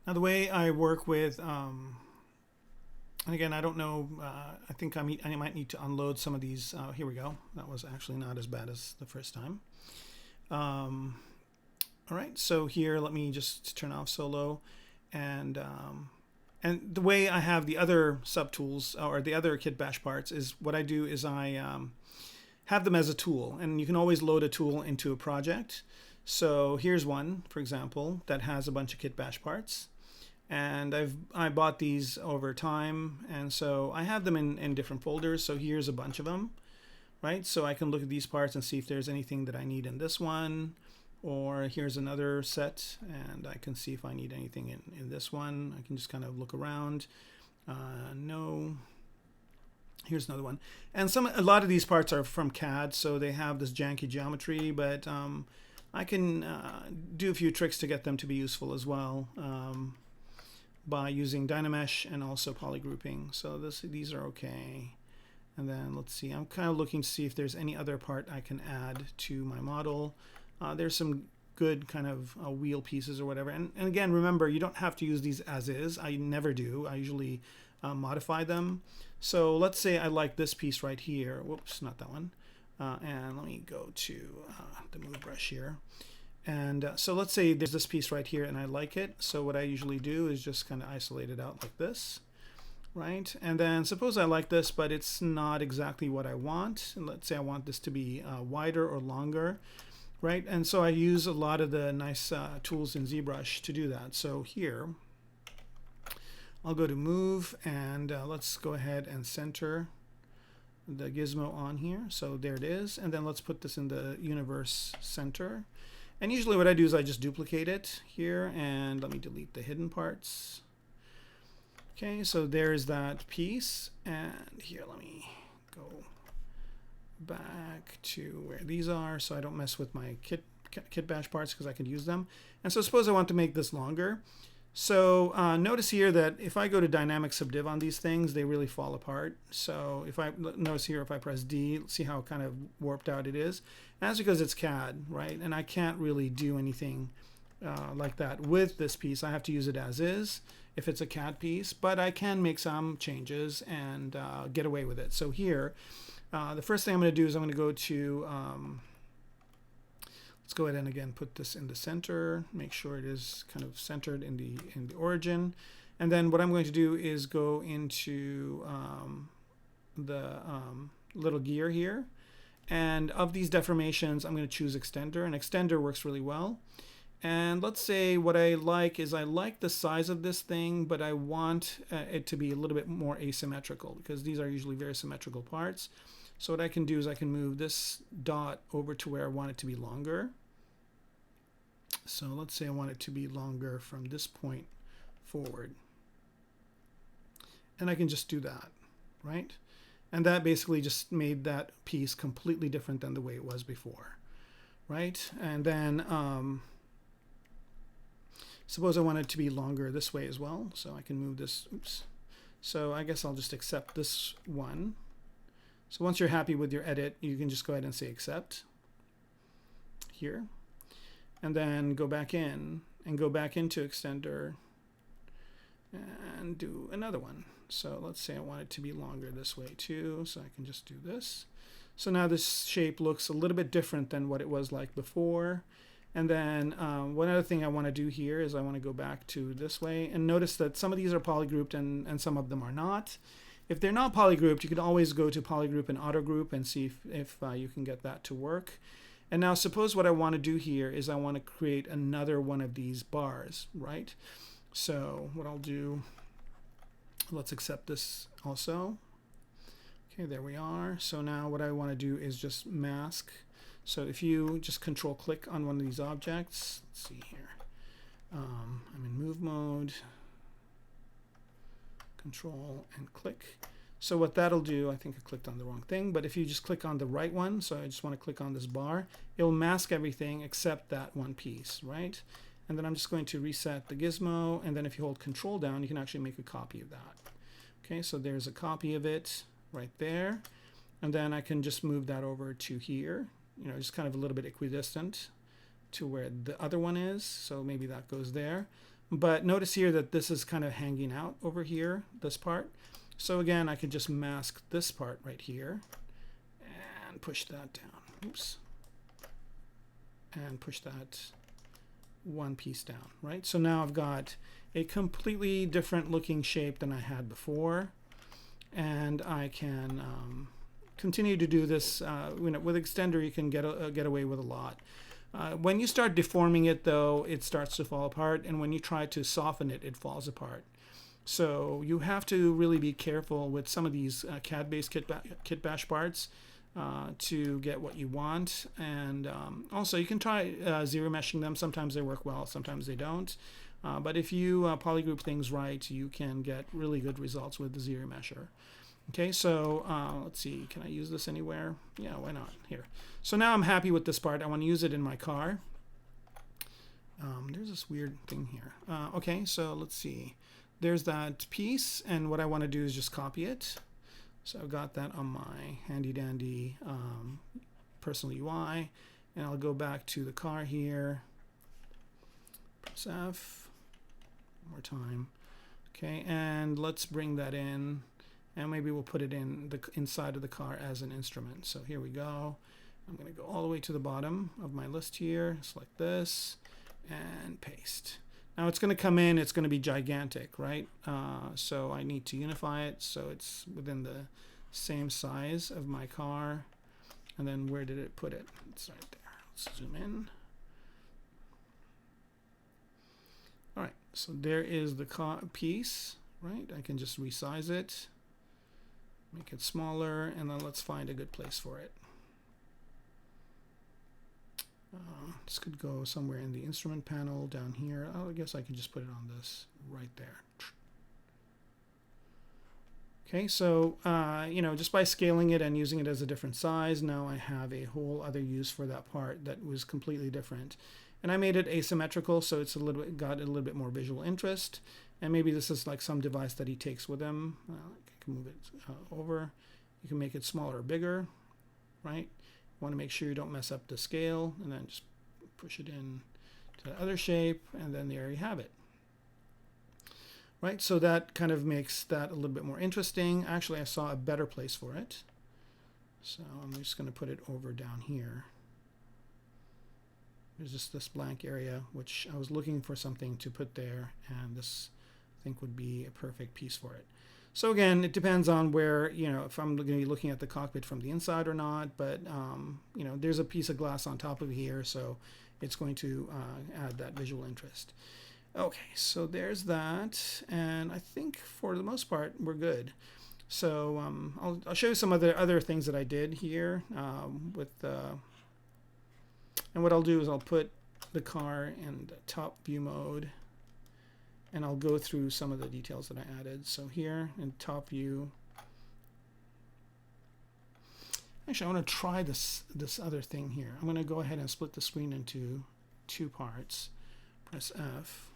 Now the way I work with, and again, I don't know, I think I might need to unload some of these. Here we go. That was actually not as bad as the first time. All right, so here, let me just turn off solo, and the way I have the other subtools or the other kitbash parts is what I do is I have them as a tool, and you can always load a tool into a project. So here's one, for example, that has a bunch of kitbash parts, and I bought these over time, and so I have them in different folders. So here's a bunch of them, right? So I can look at these parts and see if there's anything that I need in this one. Or here's another set, and I can see if I need anything in this one. I can just kind of look around. No. Here's another one. And a lot of these parts are from CAD, so they have this janky geometry, but I can do a few tricks to get them to be useful as well by using Dynamesh and also polygrouping. So these are okay. And then let's see, I'm kind of looking to see if there's any other part I can add to my model. There's some good kind of wheel pieces or whatever. And again, remember, you don't have to use these as is. I never do. I usually modify them. So let's say I like this piece right here. Whoops, not that one. And let me go to the move brush here. And so let's say there's this piece right here and I like it. So what I usually do is just kind of isolate it out like this, right? And then suppose I like this, but it's not exactly what I want. And let's say I want this to be wider or longer, right? And so I use a lot of the nice tools in ZBrush to do that. So here, I'll go to move and let's go ahead and center the gizmo on here. So there it is. And then let's put this in the universe center. And usually what I do is I just duplicate it here and let me delete the hidden parts. Okay, so there's that piece. And here, let me go back to where these are so I don't mess with my kitbash parts because I can use them. And so suppose I want to make this longer. So notice here that if I go to dynamic subdiv on these things, they really fall apart. So if I notice here, if I press D, see how kind of warped out it is. And that's because it's CAD, right? And I can't really do anything like that with this piece. I have to use it as is if it's a CAD piece, but I can make some changes and get away with it. So here, the first thing I'm going to do is I'm going to go to let's go ahead and again put this in the center, make sure it is kind of centered in the origin. And then what I'm going to do is go into the little gear here. And of these deformations, I'm going to choose extender, and extender works really well. And let's say what I like is I like the size of this thing, but I want it to be a little bit more asymmetrical because these are usually very symmetrical parts. So what I can do is I can move this dot over to where I want it to be longer. So let's say I want it to be longer from this point forward. And I can just do that, right? And that basically just made that piece completely different than the way it was before, right? And then suppose I want it to be longer this way as well. So I can move this, oops. So I guess I'll just accept this one. So once you're happy with your edit, you can just go ahead and say accept here. And then go back in and go back into extender and do another one. So let's say I want it to be longer this way too. So I can just do this. So now this shape looks a little bit different than what it was like before. And then one other thing I want to do here is I want to go back to this way and notice that some of these are polygrouped and some of them are not. If they're not polygrouped, you can always go to polygroup and autogroup and see if you can get that to work. And now suppose what I want to do here is I want to create another one of these bars, right? So what I'll do, let's accept this also. Okay, there we are. So now what I want to do is just mask. So if you just control click on one of these objects, let's see here. I'm in move mode, control and click. So what that'll do, I think I clicked on the wrong thing, but if you just click on the right one, so I just want to click on this bar, it'll mask everything except that one piece, right? And then I'm just going to reset the gizmo, and then if you hold control down, you can actually make a copy of that. Okay, so there's a copy of it right there. And then I can just move that over to here, you know, just kind of a little bit equidistant to where the other one is. So maybe that goes there. But notice here that this is kind of hanging out over here, this part. So again, I could just mask this part right here and push that down. Oops. And push that one piece down, right? So now I've got a completely different looking shape than I had before. And I can continue to do this. You know, with extender, you can get away with a lot. When you start deforming it, though, it starts to fall apart. And when you try to soften it, it falls apart. So you have to really be careful with some of these CAD-based kitbash parts to get what you want. And also you can try zero meshing them. Sometimes they work well, sometimes they don't. But if you polygroup things right, you can get really good results with the zero mesher. Okay, so let's see, can I use this anywhere? Yeah, why not? Here. So now I'm happy with this part. I want to use it in my car. There's this weird thing here. Okay, so let's see. There's that piece, and what I want to do is just copy it. So I've got that on my handy dandy personal UI, and I'll go back to the car here. Press F one more time. Okay, and let's bring that in, and maybe we'll put it in the inside of the car as an instrument. So here we go. I'm going to go all the way to the bottom of my list here, select this, and paste. Now it's going to come in, it's going to be gigantic, right? So I need to unify it so it's within the same size of my car. And then where did it put it? It's right there. Let's zoom in. All right, so there is the piece, right? I can just resize it, make it smaller, and then let's find a good place for it. This could go somewhere in the instrument panel down here. Oh, I guess I can just put it on this right there. Okay, so you know, just by scaling it and using it as a different size, now I have a whole other use for that part that was completely different. And I made it asymmetrical, so it's a little bit, got a little bit more visual interest. And maybe this is like some device that he takes with him. I can move it over. You can make it smaller or bigger, right? You want to make sure you don't mess up the scale, and then just push it in to the other shape, and then there you have it. Right, so that kind of makes that a little bit more interesting. Actually, I saw a better place for it. So I'm just going to put it over down here. There's just this blank area, which I was looking for something to put there, and this I think would be a perfect piece for it. So again, it depends on where, you know, if I'm going to be looking at the cockpit from the inside or not, but you know, there's a piece of glass on top of here, so it's going to add that visual interest. Okay, so there's that, and I think for the most part we're good. So I'll show you some other things that I did here with and what I'll do is I'll put the car in the top view mode, and I'll go through some of the details that I added. So here in top view, actually I want to try this other thing here. I'm going to go ahead and split the screen into two parts. Press F.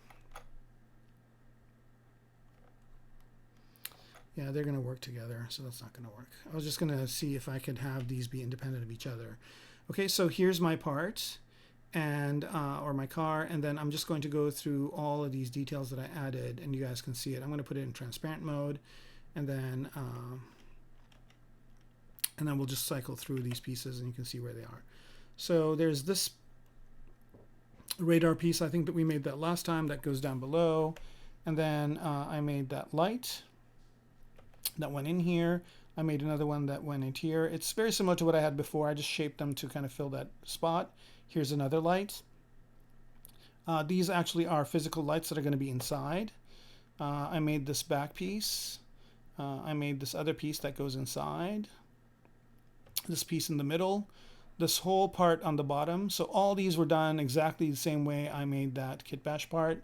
Yeah, they're going to work together, so that's not going to work. I was just going to see if I could have these be independent of each other. Okay, so here's my part, and or my car, and then I'm just going to go through all of these details that I added, and you guys can see it. I'm going to put it in transparent mode, and then we'll just cycle through these pieces, and you can see where they are. So there's this radar piece. I think that we made that last time. That goes down below, and then I made that light that went in here. I made another one that went in here. It's very similar to what I had before. I just shaped them to kind of fill that spot. Here's another light. These actually are physical lights that are going to be inside. I made this back piece. I made this other piece that goes inside. This piece in the middle. This whole part on the bottom. So all these were done exactly the same way I made that kitbash part.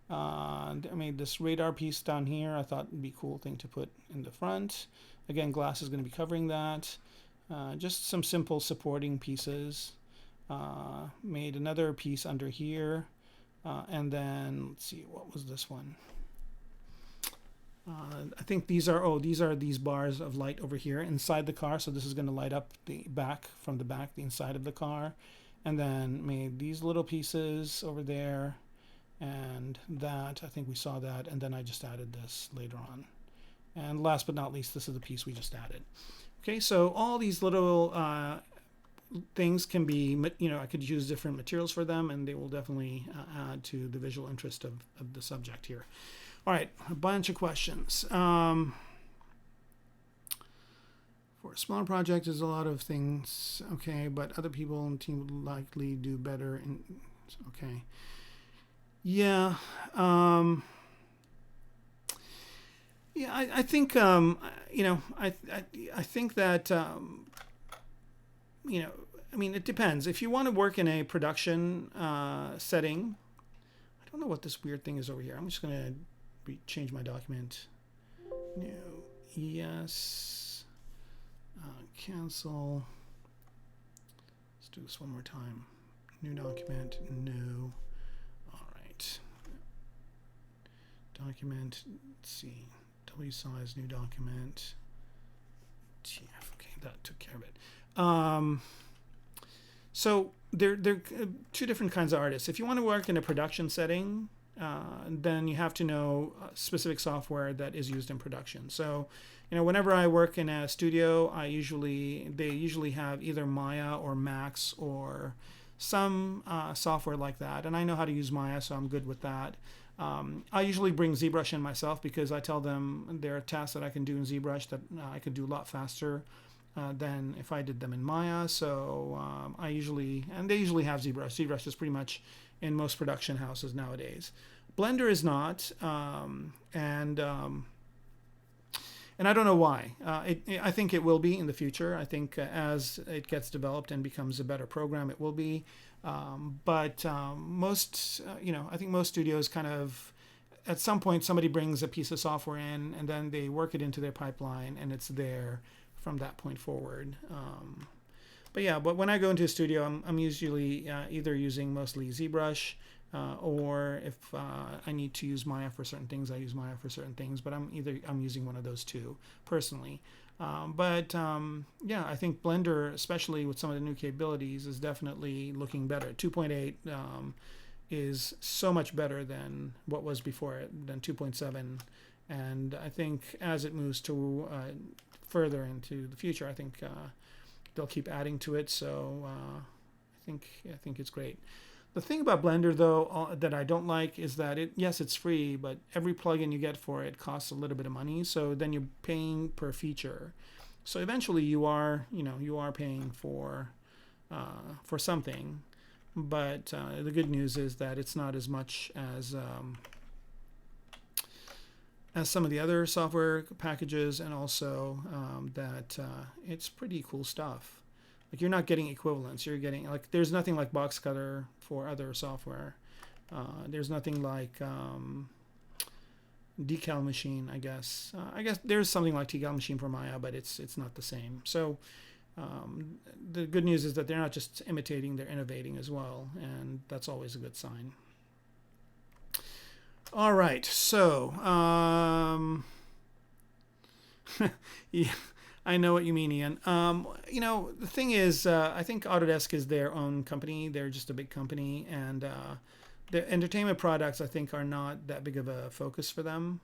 I made this radar piece down here. I thought it'd be a cool thing to put in the front. Again, glass is going to be covering that. Just some simple supporting pieces. Made another piece under here. And then, let's see, what was this one? I think these are these bars of light over here inside the car. So this is going to light up the back, from the back, the inside of the car. And then made these little pieces over there. And that, I think we saw that, and then I just added this later on. And last but not least, this is the piece we just added. Okay, so all these little things can be, you know, I could use different materials for them, and they will definitely add to the visual interest of the subject here. All right, a bunch of questions. For a smaller project, there's a lot of things, okay, but other people in the team would likely do better. Okay. Yeah, yeah. I think you know, I think that you know, I mean, it depends. If you want to work in a production setting, I don't know what this weird thing is over here. I'm just gonna change my document. No, yes, cancel. Let's do this one more time. New document. No. Document, let's see, W size, new document, TF, okay, that took care of it. So there are two different kinds of artists. If you want to work in a production setting, then you have to know specific software that is used in production. So, whenever I work in a studio, they usually have either Maya or Max or some software like that, and I know how to use Maya, so I'm good with that. I usually bring ZBrush in myself because I tell them there are tasks that I can do in ZBrush that I could do a lot faster than if I did them in Maya. So they usually have ZBrush. ZBrush is pretty much in most production houses nowadays. Blender is not, and I don't know why. I think it will be in the future. I think as it gets developed and becomes a better program, it will be. But most, I think most studios kind of, at some point, somebody brings a piece of software in, and then they work it into their pipeline, and it's there from that point forward. But when I go into a studio, I'm usually either using mostly ZBrush, or if I need to use Maya for certain things, I use Maya for certain things. But I'm using one of those two personally. I think Blender, especially with some of the new capabilities, is definitely looking better. 2.8 is so much better than what was before it, than 2.7, and I think as it moves to further into the future, I think they'll keep adding to it. So I think it's great. The thing about Blender, though, that I don't like is that it's free, but every plugin you get for it costs a little bit of money. So then you're paying per feature. So eventually you are paying for something. But the good news is that it's not as much as some of the other software packages, and also that it's pretty cool stuff. Like, you're not getting equivalents. You're getting, like, there's nothing like Box Cutter for other software. There's nothing like Decal Machine, I guess. I guess there's something like Decal Machine for Maya, but it's not the same. So the good news is that they're not just imitating, they're innovating as well, and that's always a good sign. All right, so yeah. I know what you mean, Ian. The thing is, I think Autodesk is their own company. They're just a big company, and the entertainment products, I think, are not that big of a focus for them.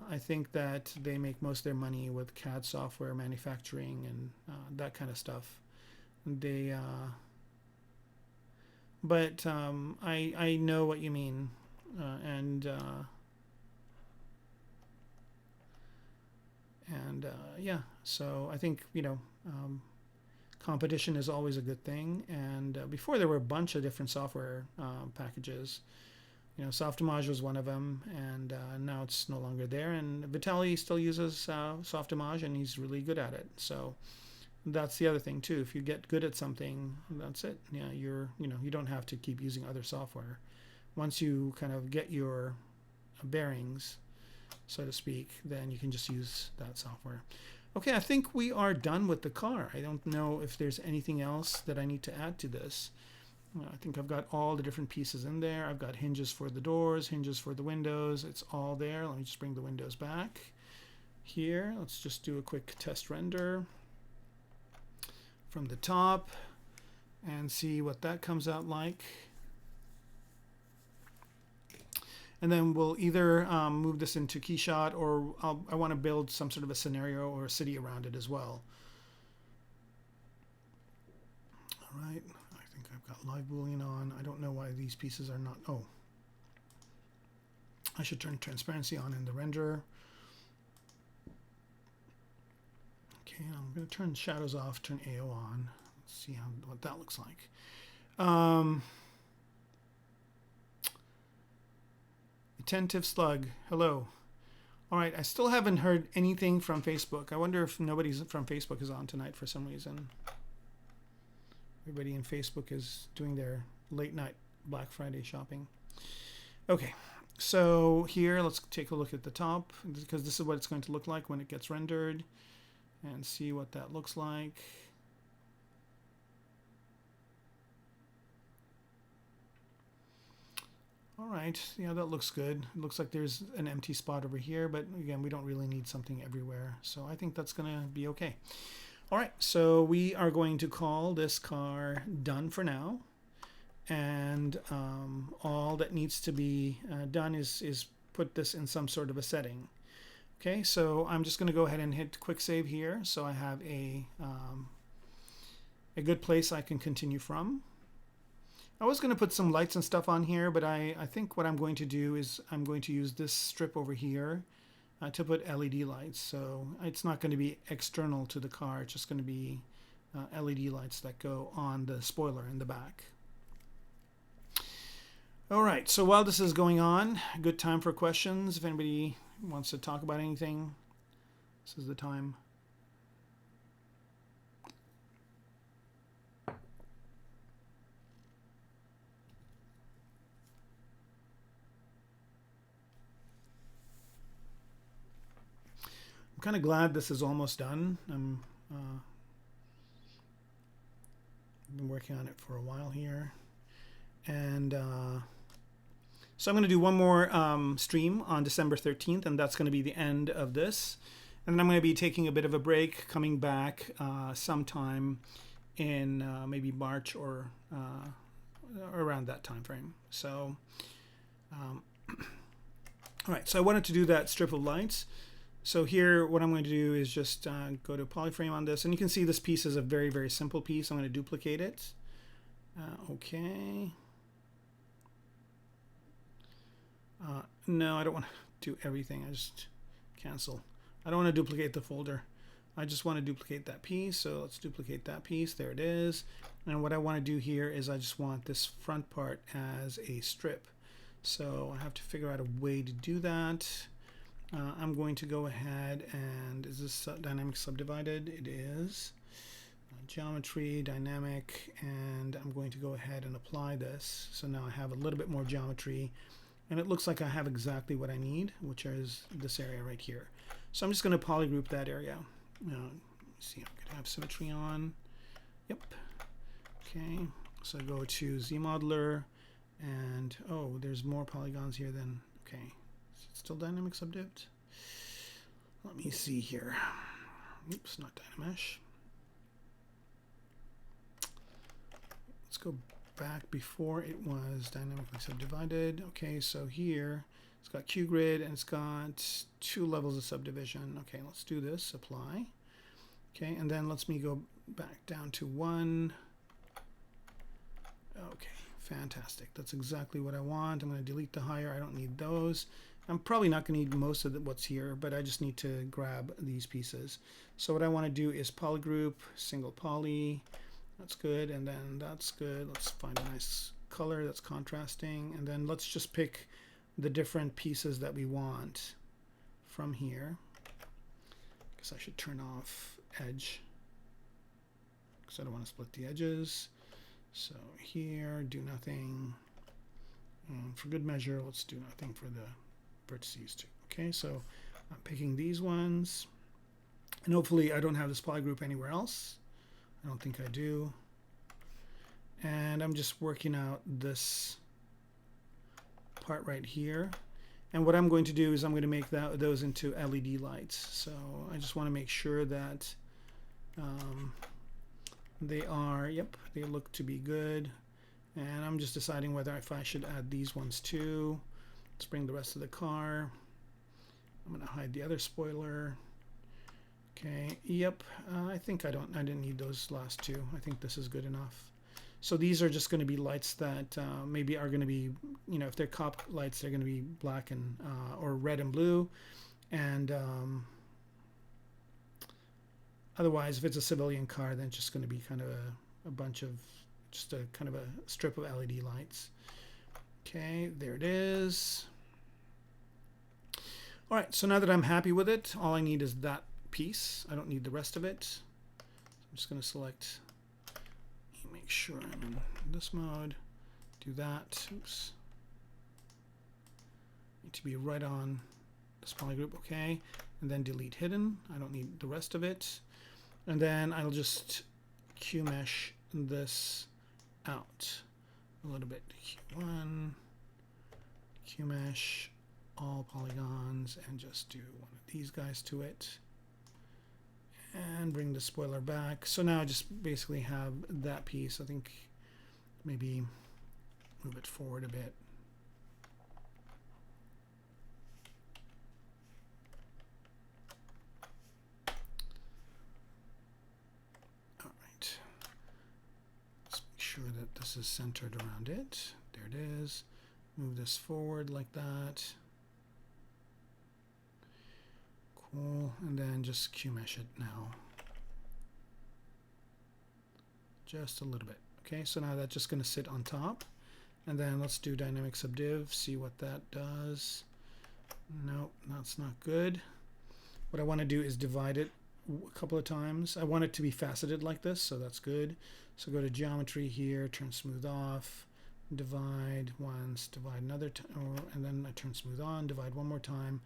I think that they make most of their money with CAD software manufacturing and that kind of stuff. I know what you mean, so I think competition is always a good thing. And before, there were a bunch of different software packages. Softimage was one of them, and now it's no longer there. And Vitaly still uses Softimage, and he's really good at it. So that's the other thing too. If you get good at something, that's it. Yeah, you don't have to keep using other software. Once you kind of get your bearings, so to speak, then you can just use that software. Okay, I think we are done with the car. I don't know if there's anything else that I need to add to this. I think I've got all the different pieces in there. I've got hinges for the doors, hinges for the windows. It's all there. Let me just bring the windows back here. Let's just do a quick test render from the top and see what that comes out like. And then we'll either move this into Keyshot, or I want to build some sort of a scenario or a city around it as well. All right, I think I've got live Boolean on. I don't know why these pieces are not. Oh, I should turn transparency on in the renderer. Okay, I'm going to turn shadows off, turn AO on. Let's see what that looks like. Attentive Slug, hello. All right, I still haven't heard anything from Facebook. I wonder if nobody from Facebook is on tonight for some reason. Everybody in Facebook is doing their late night Black Friday shopping. Okay, so here, let's take a look at the top, because this is what it's going to look like when it gets rendered, and see what that looks like. All right, yeah, that looks good. It looks like there's an empty spot over here, but again, we don't really need something everywhere. So I think that's gonna be okay. All right, so we are going to call this car done for now. and all that needs to be done is put this in some sort of a setting. Okay, so I'm just going to go ahead and hit quick save here, so I have a good place I can continue from. I was going to put some lights and stuff on here, but I think what I'm going to do is I'm going to use this strip over here to put LED lights. So it's not going to be external to the car, it's just going to be LED lights that go on the spoiler in the back. All right, so while this is going on, good time for questions. If anybody wants to talk about anything, this is the time. I'm kind of glad this is almost done. I've been working on it for a while here. And so I'm going to do one more stream on December 13th, and that's going to be the end of this. And then I'm going to be taking a bit of a break, coming back sometime in maybe March or around that time frame. So, all right, so I wanted to do that strip of lights. So here, what I'm going to do is just go to polyframe on this, and you can see this piece is a very, very simple piece. I'm going to duplicate it. Okay. No, I don't want to do everything. I just cancel. I don't want to duplicate the folder. I just want to duplicate that piece. So let's duplicate that piece. There it is. And what I want to do here is I just want this front part as a strip. So I have to figure out a way to do that. I'm going to go ahead and, is this dynamic subdivided? It is. Geometry, dynamic, and I'm going to go ahead and apply this. So now I have a little bit more geometry, and it looks like I have exactly what I need, which is this area right here. So I'm just going to polygroup that area. Let's see, I could have symmetry on. Yep. Okay. So go to ZModeler, and oh, there's more polygons here than, okay. Is it still dynamic subdiv? Let me see here. Oops, not Dynamesh. Let's go back before it was dynamically subdivided. Okay, so here it's got QGrid and it's got 2 levels of subdivision. Okay, let's do this, apply. Okay, and then let's me go back down to 1. Okay, fantastic. That's exactly what I want. I'm going to delete the higher. I don't need those. I'm probably not going to need most of what's here, but I just need to grab these pieces. So what I want to do is polygroup, single poly. That's good, and then that's good. Let's find a nice color that's contrasting, and then let's just pick the different pieces that we want from here. I guess I should turn off edge because I don't want to split the edges. So here, do nothing. And for good measure, let's do nothing for the vertices too. Okay, so I'm picking these ones, and hopefully I don't have this polygroup anywhere else. I don't think I do. And I'm just working out this part right here. And what I'm going to do is I'm going to make those into LED lights. So I just want to make sure that they are, yep, they look to be good. And I'm just deciding whether if I should add these ones too. Let's bring the rest of the car. I'm going to hide the other spoiler. Okay, yep, I think I didn't need those last 2. I think this is good enough. So these are just going to be lights that maybe are going to be, you know, if they're cop lights, they're going to be black and or red and blue. And otherwise, if it's a civilian car, then it's just going to be kind of a bunch of, just a kind of a strip of LED lights. Okay, there it is. All right, so now that I'm happy with it, all I need is that piece. I don't need the rest of it. I'm just going to select, make sure I'm in this mode, do that. Oops. Need to be right on this polygroup, okay. And then delete hidden. I don't need the rest of it. And then I'll just QMesh this out a little bit. Q1, QMesh all polygons, and just do one of these guys to it. And bring the spoiler back. So now I just basically have that piece. I think maybe move it forward a bit. All right. Let's make sure that this is centered around it. There it is. Move this forward like that. Cool. And then just QMesh it now. Just a little bit. Okay, so now that's just going to sit on top. And then let's do dynamic subdiv, see what that does. Nope, that's not good. What I want to do is divide it a couple of times. I want it to be faceted like this, so that's good. So go to geometry here, turn smooth off, divide once, divide another time, and then I turn smooth on, divide one more time,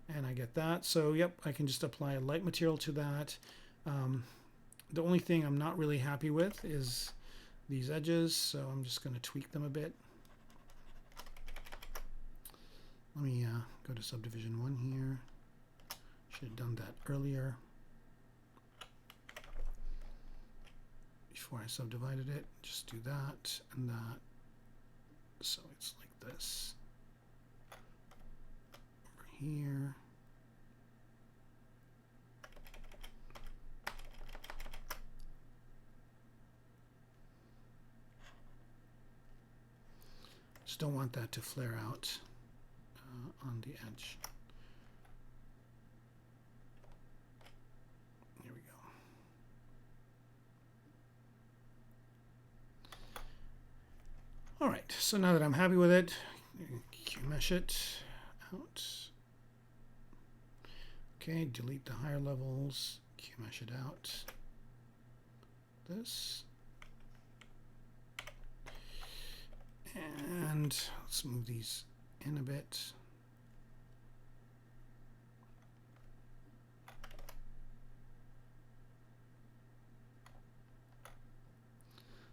and I get that. So yep, I can just apply a light material to that. The only thing I'm not really happy with is these edges, so I'm just going to tweak them a bit. Let me go to subdivision 1 here. Should have done that earlier before I subdivided it. Just do that and that. So it's like this. Over here. Just don't want that to flare out on the edge. Here we go. All right, so now that I'm happy with it, mesh it out. Okay, delete the higher levels, mesh it out. This. And let's move these in a bit.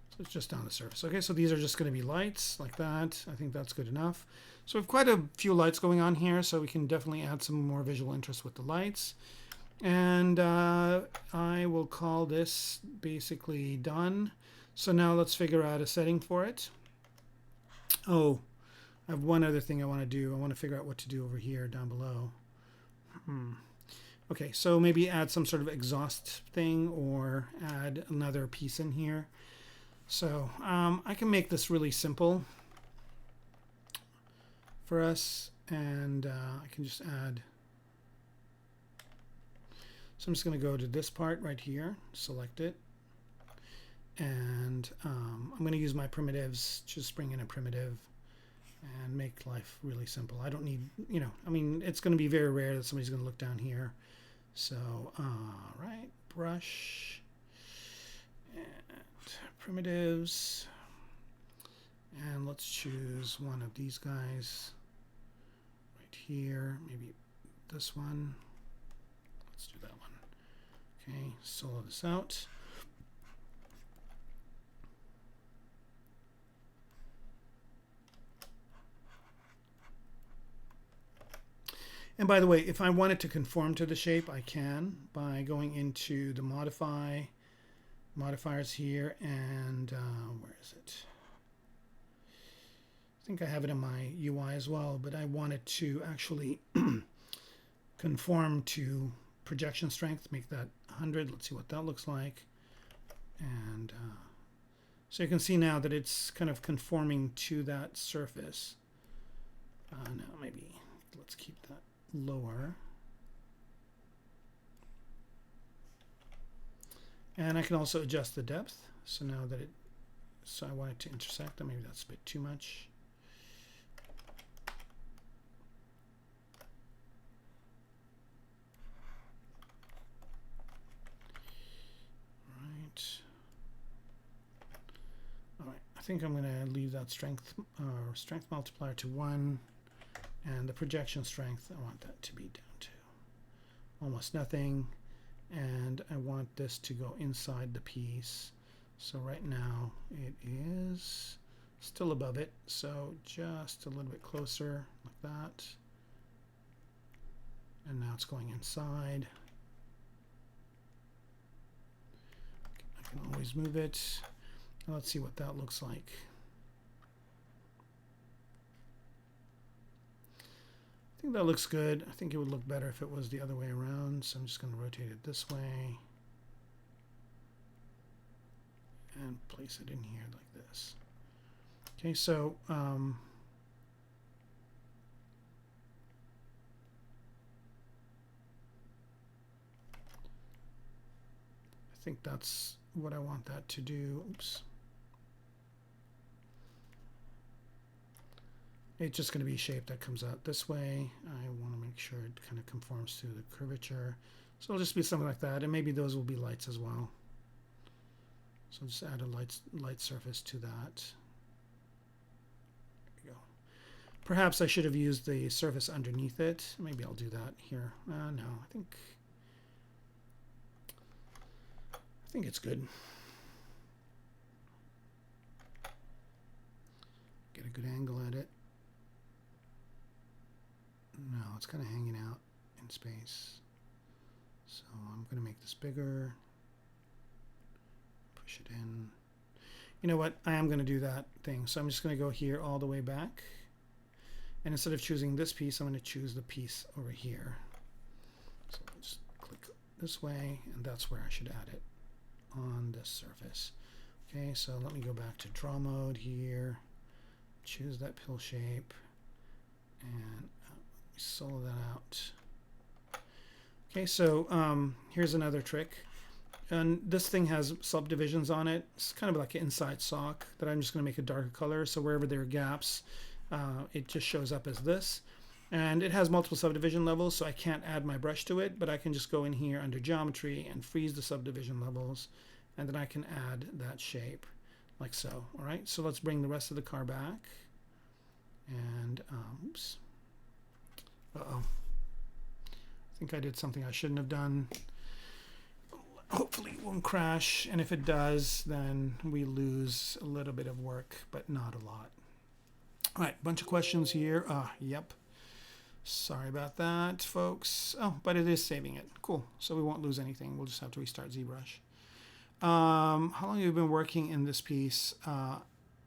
So it's just down the surface. Okay, so these are just going to be lights like that. I think that's good enough. So we have quite a few lights going on here, so we can definitely add some more visual interest with the lights. And I will call this basically done. So now let's figure out a setting for it. Oh, I have one other thing I want to do. I want to figure out what to do over here down below. Okay, so maybe add some sort of exhaust thing or add another piece in here. So I can make this really simple for us, and I can just add. So I'm just going to go to this part right here, select it, and I'm going to use my primitives, just bring in a primitive and make life really simple. I don't need, you know, I mean, it's going to be very rare that somebody's going to look down here. So, right, brush and primitives, and let's choose one of these guys right here, maybe this one. Let's do that one. Okay, solo this out. And by the way, if I wanted to conform to the shape, I can by going into the modifiers here, and where is it? I think I have it in my UI as well, but I wanted to actually conform to projection strength, make that 100. Let's see what that looks like. And so you can see now that it's kind of conforming to that surface. Now maybe let's keep that lower. And I can also adjust the depth. So now that so I want it to intersect, maybe that's a bit too much. All right, I think I'm going to leave that strength multiplier to 1, and the projection strength, I want that to be down to almost nothing, and I want this to go inside the piece. So right now it is still above it, so just a little bit closer like that, and now it's going inside. I can always move it. Now let's see what that looks like. think that looks good. I think it would look better if it was the other way around. So I'm just going to rotate it this way and place it in here like this. Okay, so I think that's what I want that to do. Oops. It's just going to be a shape that comes out this way. I want to make sure it kind of conforms to the curvature. So it'll just be something like that, and maybe those will be lights as well. So I'll just add a light surface to that. There we go. Perhaps I should have used the surface underneath it. Maybe I'll do that here. No, I think it's good. Get a good angle at it. No, it's kind of hanging out in space. So I'm going to make this bigger. Push it in. You know what? I am going to do that thing. So I'm just going to go here all the way back. And instead of choosing this piece, I'm going to choose the piece over here. So I'll just click this way, and that's where I should add it on this surface. Okay, so let me go back to draw mode here. Choose that pill shape. And solo that out. Okay, so here's another trick. And this thing has subdivisions on it. It's kind of like an inside sock that I'm just going to make a darker color. So wherever there are gaps, it just shows up as this. And it has multiple subdivision levels, so I can't add my brush to it, but I can just go in here under geometry and freeze the subdivision levels. And then I can add that shape like so. All right, so let's bring the rest of the car back. And, oops. Uh-oh. I think I did something I shouldn't have done. Hopefully it won't crash, and if it does, then we lose a little bit of work, but not a lot. All right, bunch of questions here. Yep. Sorry about that, folks. Oh, but it is saving it. Cool. So we won't lose anything. We'll just have to restart ZBrush. How long have you been working in this piece?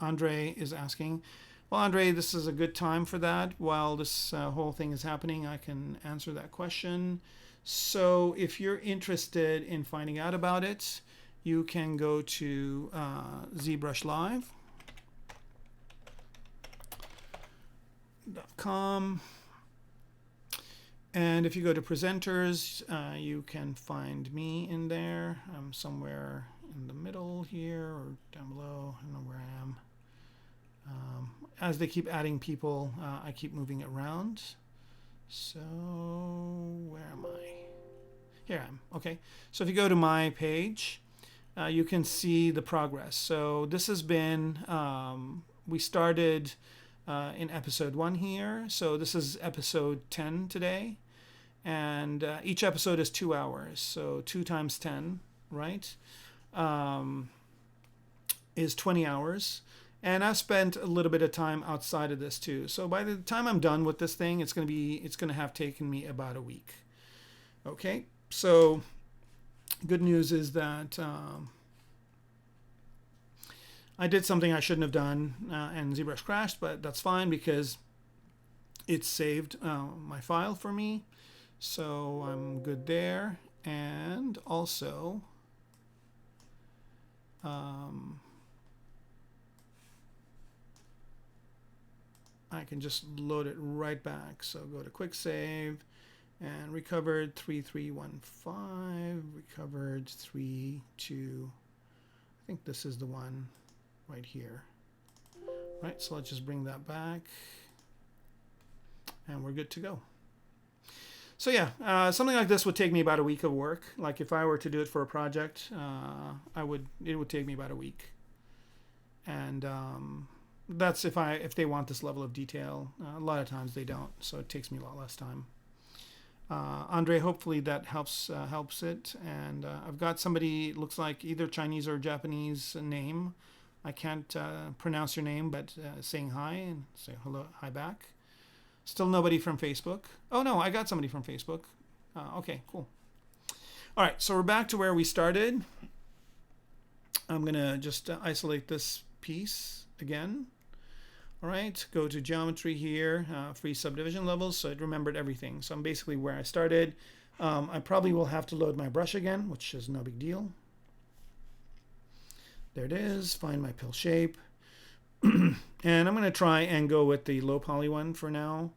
Andre is asking. Well, Andre, this is a good time for that. While this whole thing is happening, I can answer that question. So if you're interested in finding out about it, you can go to ZBrush Live.com. And if you go to presenters, you can find me in there. I'm somewhere in the middle here or down below. I don't know where I am. As they keep adding people, I keep moving it around. So where am I? Here I am. Okay. So if you go to my page, you can see the progress. So this has been, we started in episode 1 here. So this is episode 10 today. And each episode is 2 hours. So 2 times 10, right, is 20 hours. And I've spent a little bit of time outside of this too. So by the time I'm done with this thing, it's going to have taken me about a week. Okay, so good news is that I did something I shouldn't have done, and ZBrush crashed, but that's fine because it saved my file for me. So I'm good there. And also, I can just load it right back. So go to quick save and recovered 3315, recovered 32. I think this is the one right here. Right, so let's just bring that back and we're good to go. So yeah, something like this would take me about a week of work. Like if I were to do it for a project, it would take me about a week. And that's if they want this level of detail. A lot of times they don't, so it takes me a lot less time. Andre, hopefully that helps it. And I've got somebody, looks like either Chinese or Japanese name. I can't pronounce your name, but saying hi and say hello, hi back. Still nobody from Facebook. Oh no, I got somebody from Facebook. Okay, cool. All right, so we're back to where we started. I'm gonna just isolate this piece again. All right, go to geometry here, free subdivision levels, so it remembered everything. So I'm basically where I started. I probably will have to load my brush again, which is no big deal. There it is, find my pill shape. And I'm going to try and go with the low poly one for now,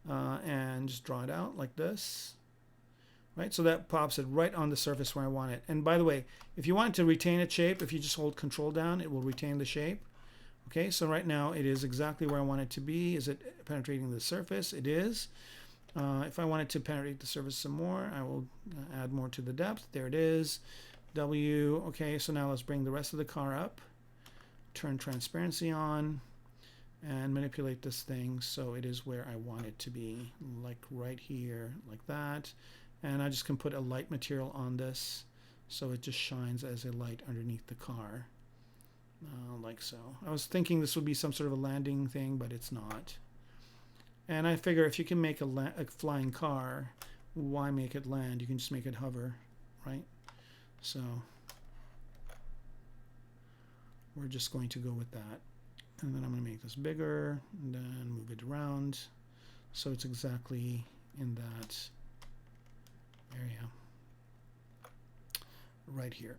and just draw it out like this. Right, so that pops it right on the surface where I want it. And by the way, if you want it to retain its shape, if you just hold Control down, it will retain the shape. Okay, so right now it is exactly where I want it to be. Is it penetrating the surface? It is. If I want it to penetrate the surface some more, I will add more to the depth. There it is. W. Okay, so now let's bring the rest of the car up. Turn transparency on and manipulate this thing so it is where I want it to be, like right here, like that. And I just can put a light material on this so it just shines as a light underneath the car, like so. I was thinking this would be some sort of a landing thing, but it's not. And I figure if you can make a flying car, why make it land? You can just make it hover, right? So we're just going to go with that. And then I'm going to make this bigger and then move it around so it's exactly in that area right here,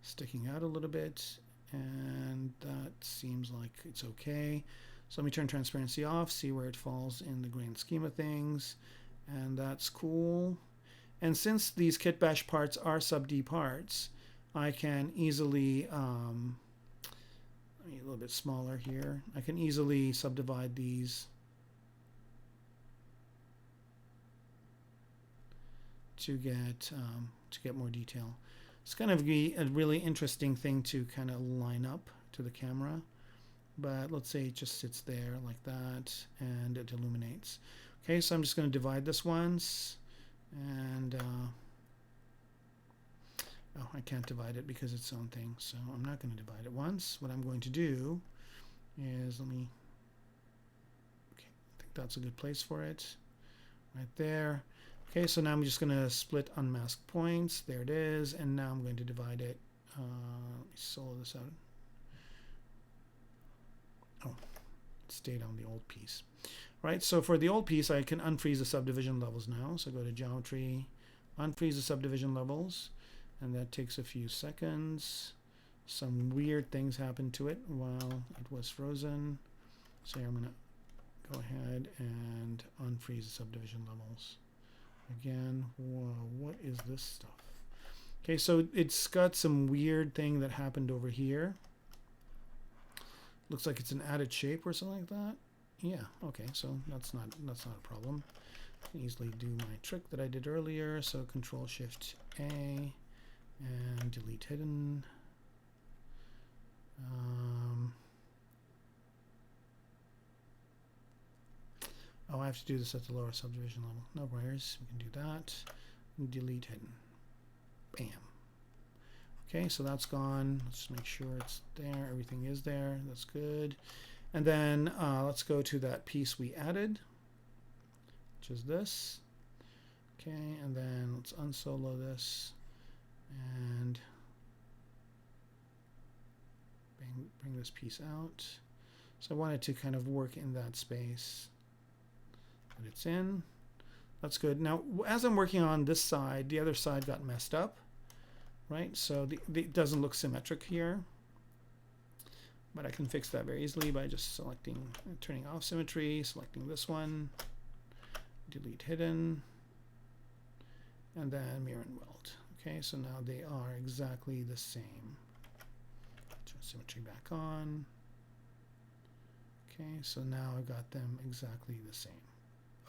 sticking out a little bit, and that seems like it's okay. So let me turn transparency off, see where it falls in the grand scheme of things, and that's cool. And since these kitbash parts are sub-D parts, I can easily let me a little bit smaller here. I can easily subdivide these to get more detail. It's going to be a really interesting thing to kind of line up to the camera, but let's say it just sits there like that and it illuminates. Okay, so I'm just going to divide this once, and oh, I can't divide it because it's its own thing, so I'm not going to divide it once. What I'm going to do is, okay, I think that's a good place for it, right there. Okay, so now I'm just going to split unmasked points. There it is. And now I'm going to divide it. Let me solo this out. Oh, it stayed on the old piece. Right, so for the old piece, I can unfreeze the subdivision levels now. So go to Geometry, unfreeze the subdivision levels. And that takes a few seconds. Some weird things happen to it while it was frozen. So I'm going to go ahead and unfreeze the subdivision levels. Again, whoa, what is this stuff? Okay, so it's got some weird thing that happened over here. Looks like it's an added shape or something like that. Yeah, okay, so that's not a problem. I can easily do my trick that I did earlier. So Control Shift A and delete hidden. Oh, I have to do this at the lower subdivision level. No worries, we can do that. And delete hidden. Bam. Okay, so that's gone. Let's make sure it's there. Everything is there. That's good. And then let's go to that piece we added, which is this. Okay, and then let's unsolo this and bring this piece out. So I wanted to kind of work in that space that it's in. That's good. Now, as I'm working on this side, the other side got messed up, right? So it doesn't look symmetric here. But I can fix that very easily by just selecting, turning off symmetry, selecting this one, delete hidden, and then mirror and weld. Okay, so now they are exactly the same. Turn symmetry back on. Okay, so now I've got them exactly the same.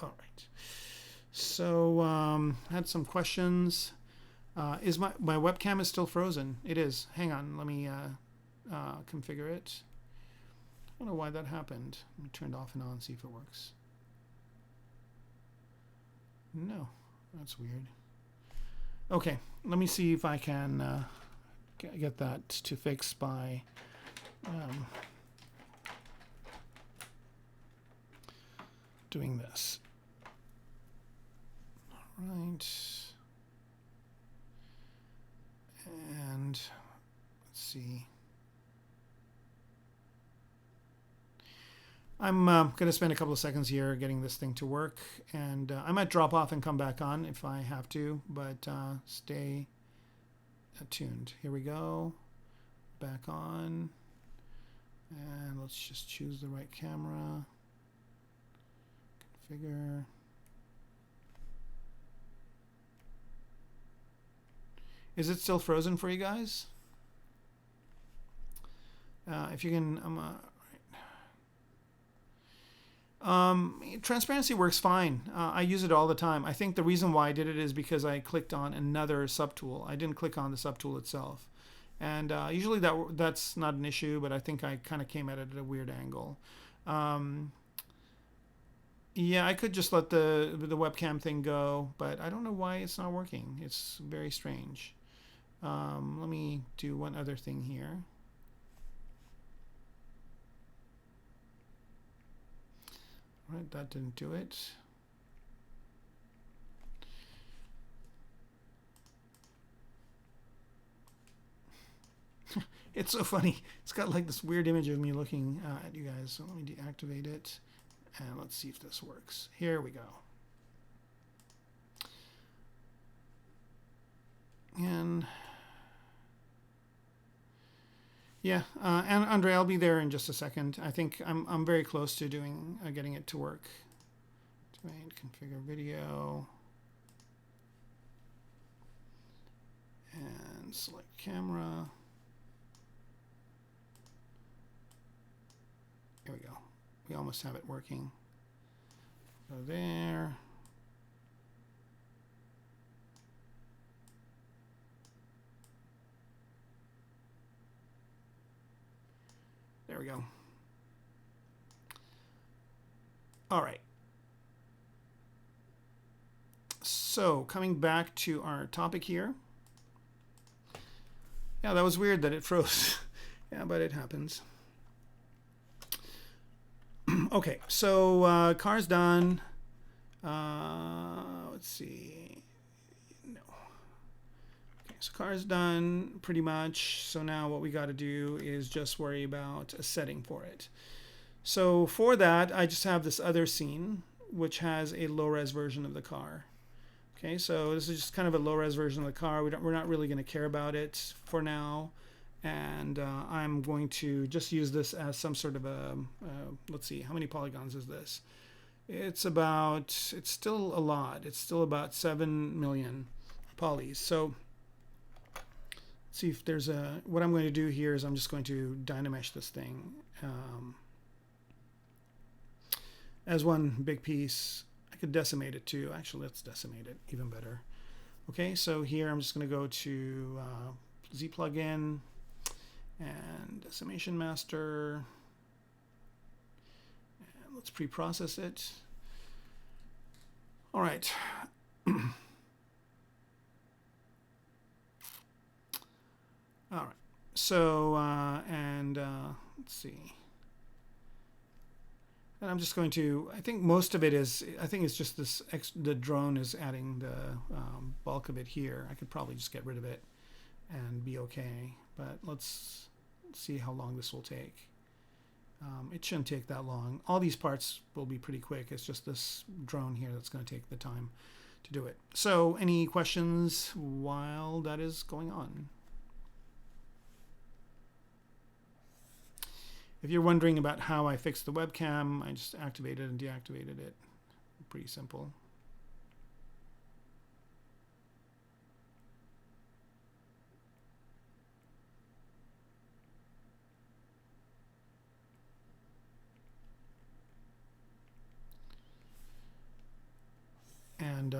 All right. So I had some questions. Is my webcam is still frozen? It is. Hang on. Let me configure it. I don't know why that happened. Let me turn it off and on, see if it works. No, that's weird. Okay, let me see if I can get that to fix by doing this. All right. And let's see. I'm going to spend a couple of seconds here getting this thing to work, and I might drop off and come back on if I have to, but stay tuned. Here we go. Back on. And let's just choose the right camera. Configure. Is it still frozen for you guys? If you can, transparency works fine. I use it all the time. I think the reason why I did it is because I clicked on another subtool. I didn't click on the subtool itself. And usually that's not an issue, but I think I kind of came at it at a weird angle. Yeah, I could just let the webcam thing go, but I don't know why it's not working. It's very strange. Let me do one other thing here. All right, that didn't do it. It's so funny. It's got like this weird image of me looking at you guys. So let me deactivate it. And let's see if this works. Here we go. And yeah, and Andre, I'll be there in just a second. I think I'm very close to doing getting it to work. Configure video. And select camera. Here we go. We almost have it working. Go there. There we go. All right. So coming back to our topic here. Yeah, that was weird that it froze. Yeah, but it happens. Okay, so car's done. Let's see. No. Okay, so car's done pretty much. So now what we got to do is just worry about a setting for it. So for that, I just have this other scene, which has a low-res version of the car. Okay, so this is just kind of a low-res version of the car. We're not really going to care about it for now. And I'm going to just use this as some sort of a, let's see, how many polygons is this? It's still a lot. It's still about 7 million polys. So let's see if there's what I'm going to do here is I'm just going to dynamesh this thing as one big piece. I could decimate it too. Actually, let's decimate it even better. Okay, so here I'm just going to go to Z plugin. And decimation master, and let's pre-process it. All right. All right. So let's see. And I'm just going to. I think most of it is. I think it's just this. The drone is adding the bulk of it here. I could probably just get rid of it and be okay. But let's see how long this will take. It shouldn't take that long. All these parts will be pretty quick. It's just this drone here that's going to take the time to do it. So any questions while that is going on? If you're wondering about how I fixed the webcam, I just activated and deactivated it. Pretty simple. And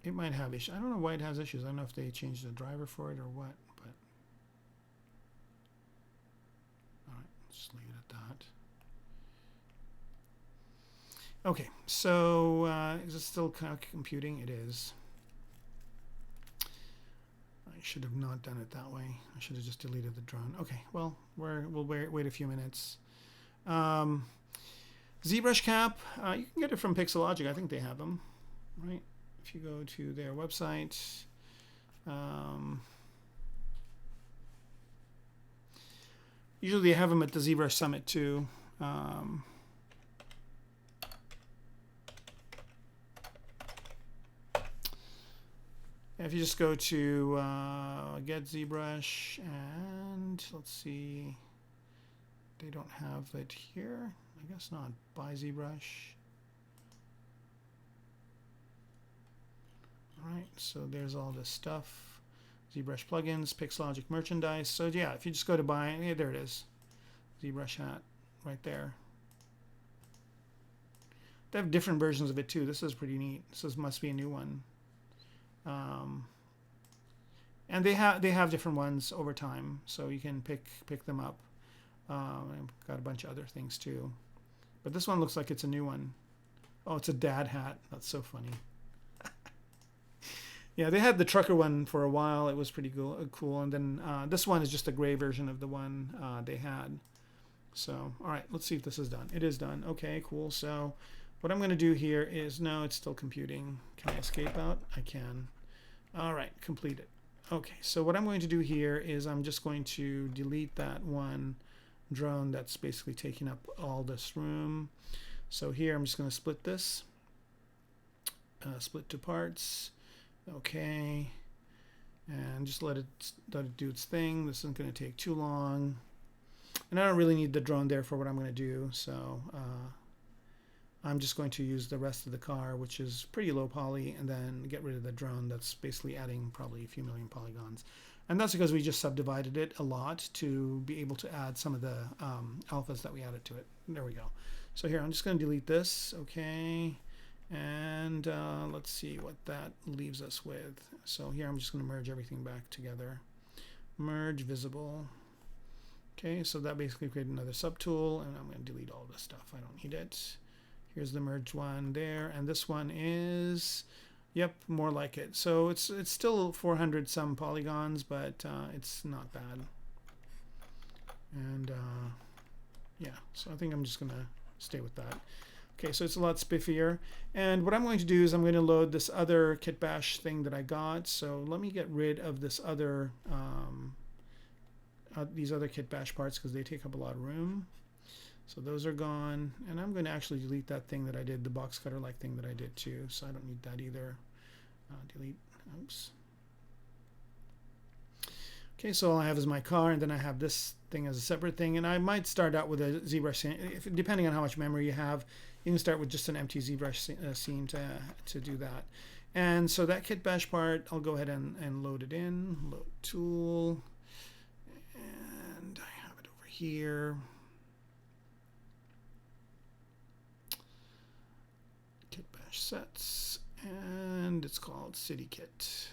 it might have issues. I don't know why it has issues. I don't know if they changed the driver for it or what, but all right, just leave it at that. Okay, so is it still computing? It is. I should have not done it that way. I should have just deleted the drone. Okay, well, we'll wait a few minutes. ZBrush cap, you can get it from Pixologic. I think they have them. Right, if you go to their website, usually they have them at the ZBrush Summit too. If you just go to get ZBrush, and let's see, they don't have it here. I guess not. Buy ZBrush. All right, so there's all this stuff. ZBrush plugins, Pixologic merchandise. So yeah, if you just go to buy, yeah, there it is. ZBrush hat right there. They have different versions of it too. This is pretty neat. This must be a new one. And they have different ones over time, so you can pick them up. I've got a bunch of other things too, but this one looks like it's a new one. Oh, it's a dad hat. That's so funny. Yeah, they had the trucker one for a while. It was pretty cool. And then this one is just a gray version of the one they had. So, all right, let's see if this is done. It is done. Okay, cool. So what I'm going to do here is, no, it's still computing. Can I escape out? I can. All right, complete it. Okay, so what I'm going to do here is I'm just going to delete that one drone that's basically taking up all this room. So here I'm just going to split this. Split to parts. Okay, and just let it do its thing. This isn't going to take too long, and I don't really need the drone there for what I'm going to do, so I'm just going to use the rest of the car, which is pretty low poly, and then get rid of the drone that's basically adding probably a few million polygons. And that's because we just subdivided it a lot to be able to add some of the alphas that we added to it. There we go. So here I'm just going to delete this. Okay. And let's see what that leaves us with. So here I'm just going to merge everything back together. Merge visible. Okay, so that basically created another subtool, and I'm going to delete all this stuff. I don't need it. Here's the merge one there, and this one is, yep, more like it. So it's still 400 some polygons, but it's not bad. And yeah, so I think I'm just going to stay with that. Okay, so it's a lot spiffier. And what I'm going to do is I'm going to load this other kitbash thing that I got. So let me get rid of this other, these other kitbash parts because they take up a lot of room. So those are gone. And I'm going to actually delete that thing that I did, the box cutter like thing that I did too. So I don't need that either. Delete, oops. Okay, so all I have is my car, and then I have this thing as a separate thing. And I might start out with a ZBrush, depending on how much memory you have. You can start with just an empty ZBrush scene to do that. And so that kitbash part, I'll go ahead and load it in. Load tool. And I have it over here. Kitbash sets. And it's called City Kit.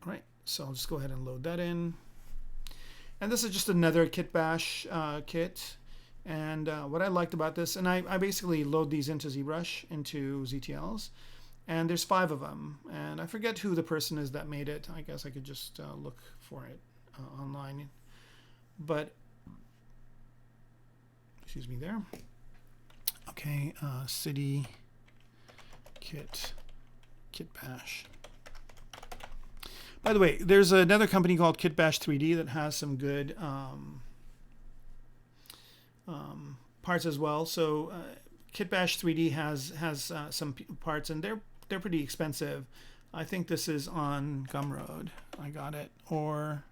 All right, so I'll just go ahead and load that in. And this is just another kitbash kit. And what I liked about this, and I basically load these into ZBrush, into ZTLs, and there's 5 of them. And I forget who the person is that made it. I guess I could just look for it online. But, excuse me there. Okay, City Kitbash. By the way, there's another company called Kitbash 3D that has some good parts as well. So Kitbash 3D has some parts, and they're pretty expensive. I think this is on Gumroad. I got it, or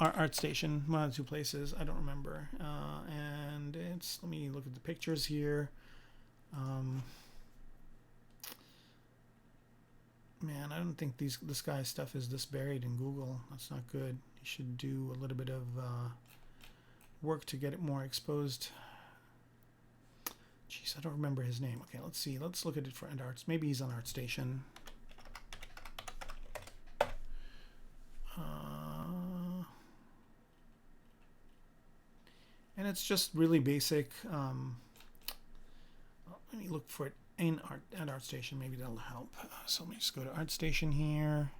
ArtStation, one of the two places. I don't remember. And it's, let me look at the pictures here. Man, I don't think this guy's stuff is this buried in Google. That's not good. You should do a little bit of work to get it more exposed. Jeez, I don't remember his name. Okay, let's see. Let's look at it for arts. Maybe he's on ArtStation. And it's just really basic. Let me look for it in ArtStation. Maybe that'll help. So let me just go to ArtStation here.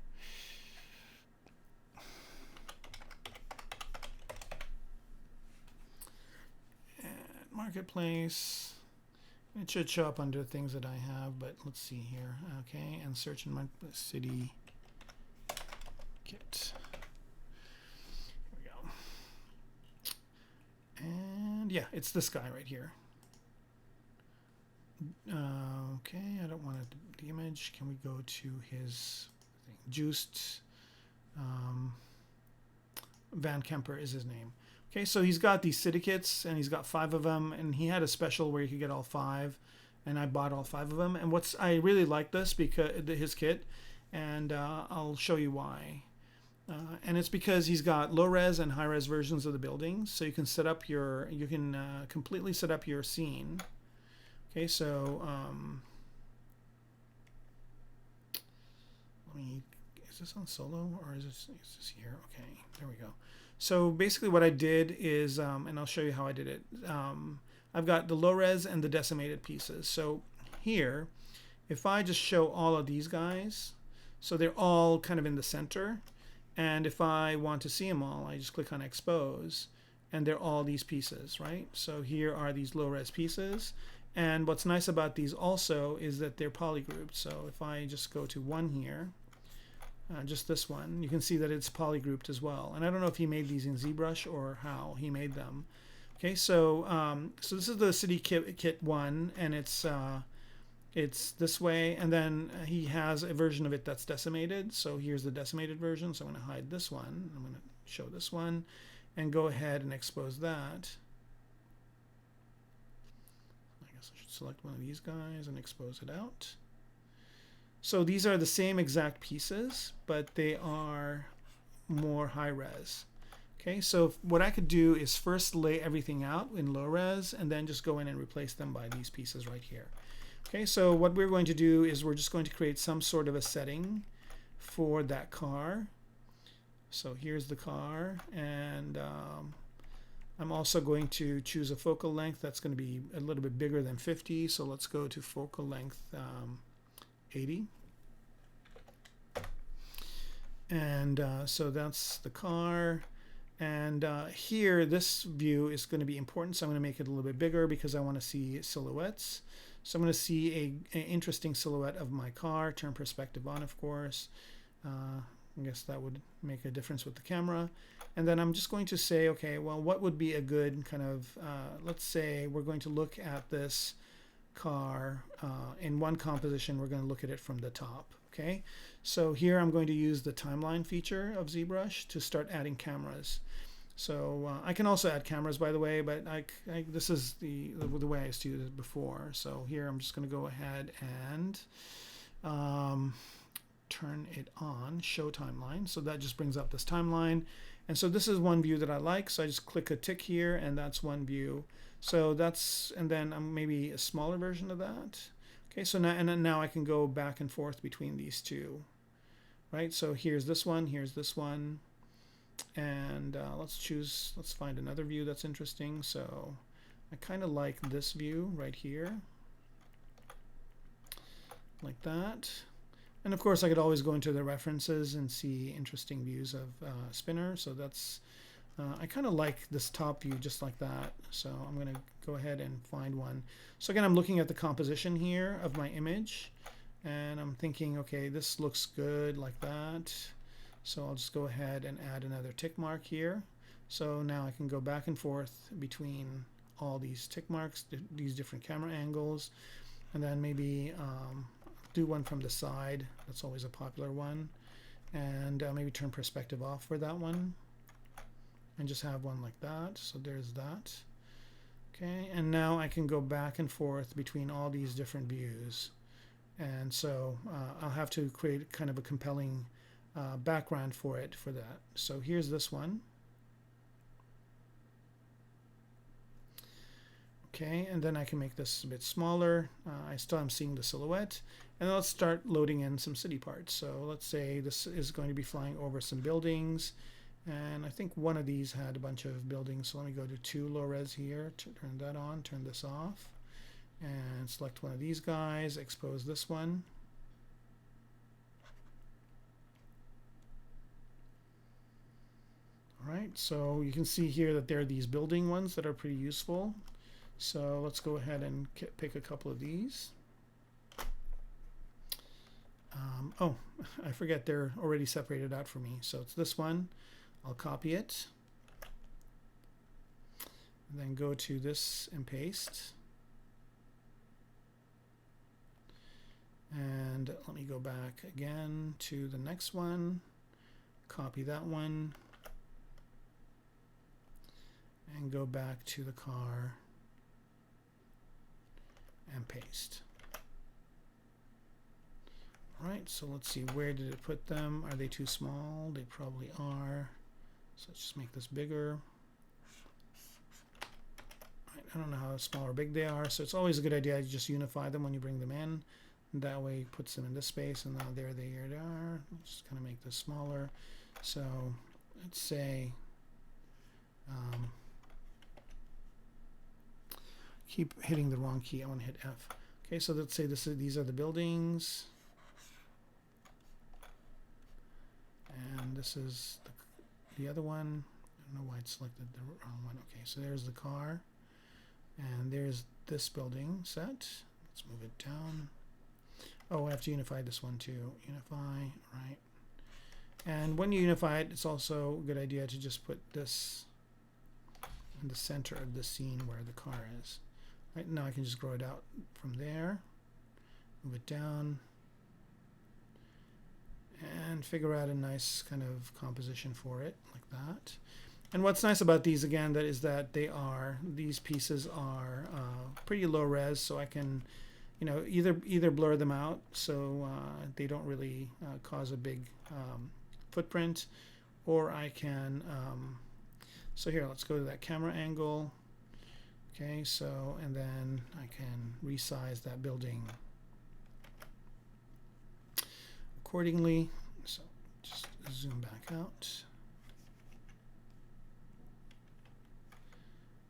And Marketplace. It should show up under things that I have, but let's see here. Okay, and search in my City Kit. Here we go. And yeah, it's this guy right here. Okay, I don't want the image. Can we go to his thing? Juiced Van Kemper is his name. Okay, so he's got these city kits, and he's got 5 of them, and he had a special where you could get all 5, and I bought all 5 of them. And I really like this because his kit, and I'll show you why. And it's because he's got low res and high res versions of the buildings, so you can set up completely set up your scene. Okay, so is this on solo or is this here? Okay, there we go. So basically what I did is, and I'll show you how I did it. I've got the low res and the decimated pieces. So here, if I just show all of these guys, so they're all kind of in the center. And if I want to see them all, I just click on expose, and they're all these pieces, right? So here are these low res pieces. And what's nice about these also is that they're polygrouped. So if I just go to one here, just this one, you can see that it's polygrouped as well. And I don't know if he made these in ZBrush or how he made them. Okay, so so this is the city kit 1, and it's this way, and then he has a version of it that's decimated. So here's the decimated version. So I'm going to hide this one. I'm going to show this one and go ahead and expose that. I guess I should select one of these guys and expose it out. So these are the same exact pieces, but they are more high res. Okay, so what I could do is first lay everything out in low res and then just go in and replace them by these pieces right here. Okay, so what we're going to do is we're just going to create some sort of a setting for that car. So here's the car, and I'm also going to choose a focal length that's going to be a little bit bigger than 50. So let's go to focal length 80. And so that's the car. And here, this view is going to be important. So I'm going to make it a little bit bigger because I want to see silhouettes. So I'm going to see an interesting silhouette of my car. Turn perspective on, of course. I guess that would make a difference with the camera. And then I'm just going to say, okay, well, what would be a good kind of, let's say we're going to look at this car in one composition. We're going to look at it from the top. Okay, so here I'm going to use the timeline feature of ZBrush to start adding cameras. So I can also add cameras, by the way, but this is the way I used to use it before. So here I'm just going to go ahead and turn it on, show timeline. So that just brings up this timeline. And so this is one view that I like. So I just click a tick here, and that's one view. So that's, and then maybe a smaller version of that. Okay, so now I can go back and forth between these two, right? So here's this one, and let's find another view that's interesting. So I kind of like this view right here, like that. And of course I could always go into the references and see interesting views of Spinner. So that's, I kind of like this top view just like that. So I'm going to go ahead and find one. So again, I'm looking at the composition here of my image, and I'm thinking, okay, this looks good like that. So I'll just go ahead and add another tick mark here. So now I can go back and forth between all these tick marks, these different camera angles, and then maybe do one from the side. That's always a popular one. And maybe turn perspective off for that one. And just have one like that. So there's that. Okay, and now I can go back and forth between all these different views. And so I'll have to create kind of a compelling background for it for that. So here's this one. Okay, and then I can make this a bit smaller. I still am seeing the silhouette. And then let's start loading in some city parts. So let's say this is going to be flying over some buildings. And I think one of these had a bunch of buildings. So let me go to 2 low res here, turn that on, turn this off, and select one of these guys, expose this one. All right, so you can see here that there are these building ones that are pretty useful. So let's go ahead and pick a couple of these. Oh, I forget they're already separated out for me. So it's this one. I'll copy it. And then go to this and paste. And let me go back again to the next one, copy that one, and go back to the car and paste. All right, so let's see, where did it put them? Are they too small? They probably are. So let's just make this bigger. All right, I don't know how small or big they are, so it's always a good idea to just unify them when you bring them in. That way it puts them in this space, and now there they are. Just kind of make this smaller. So let's say, keep hitting the wrong key. I want to hit F. Okay, so let's say these are the buildings. And this is the other one. I don't know why it selected the wrong one. Okay, so there's the car. And there's this building set. Let's move it down. Oh, I have to unify this one too. Unify, right. And when you unify it, it's also a good idea to just put this in the center of the scene where the car is. Right now I can just grow it out from there, move it down, and figure out a nice kind of composition for it, like that. And what's nice about these, again, that is that these pieces are pretty low res, so I can, you know, either blur them out so they don't really cause a big footprint, or I can, so here, let's go to that camera angle. Okay, so, and then I can resize that building accordingly. So just zoom back out.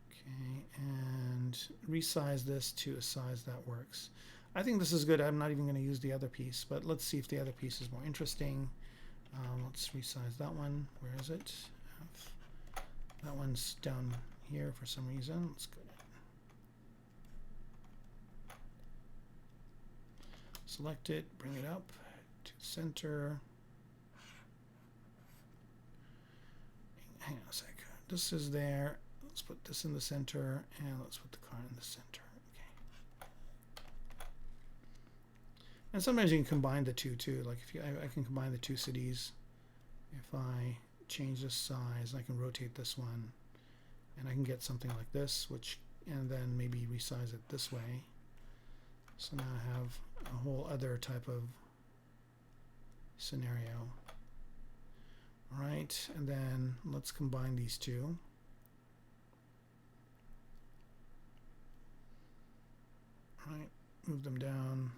Okay, and resize this to a size that works. I think this is good. I'm not even going to use the other piece, but let's see if the other piece is more interesting. Let's resize that one. Where is it? That one's down here for some reason. Let's go. Select it, bring it up to center. Hang on a sec. This is there. Let's put this in the center, and let's put the car in the center. Okay. And sometimes you can combine the two too. Like if I can combine the two cities. If I change this size, I can rotate this one, and I can get something like this, and then maybe resize it this way. So now I have a whole other type of scenario. All right, and then let's combine these two. All right, move them down.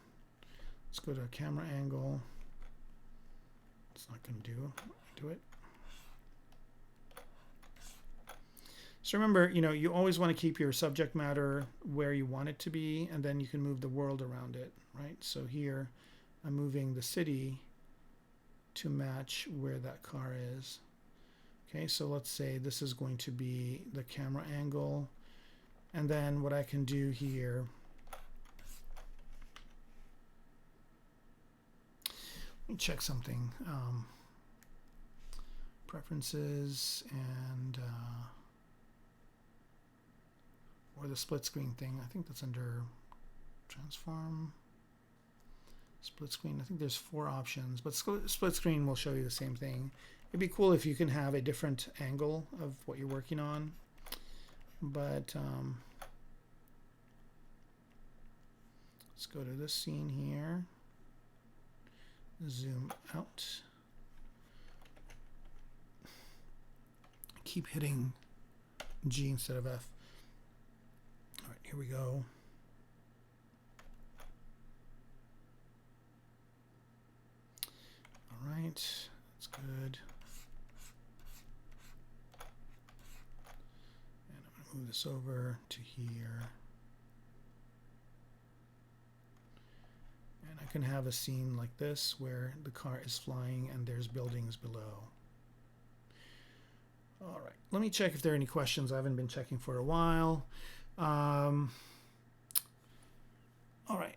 Let's go to a camera angle. It's not going to do it. So remember, you know, you always want to keep your subject matter where you want it to be, and then you can move the world around it, right? So here, I'm moving the city to match where that car is. Okay, so let's say this is going to be the camera angle, and then what I can do here, let me check something. Preferences and or the split screen thing. I think that's under transform. Split screen. I think there's 4 options, but split screen will show you the same thing. It'd be cool if you can have a different angle of what you're working on. But let's go to this scene here. Zoom out. Keep hitting G instead of F. All right, here we go. All right, that's good. And I'm going to move this over to here. And I can have a scene like this where the car is flying and there's buildings below. All right, let me check if there are any questions. I haven't been checking for a while. All right,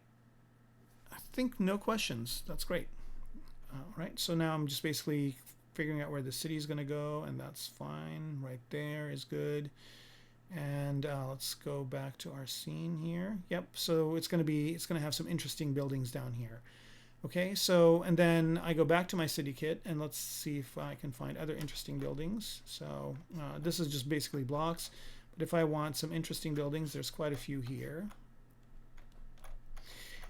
I think no questions. That's great. All right, so now I'm just basically figuring out where the city is going to go, and that's fine. Right there is good. And let's go back to our scene here. Yep, so it's going to have some interesting buildings down here. Okay, so, and then I go back to my city kit and let's see if I can find other interesting buildings. So this is just basically blocks, but if I want some interesting buildings, there's quite a few here.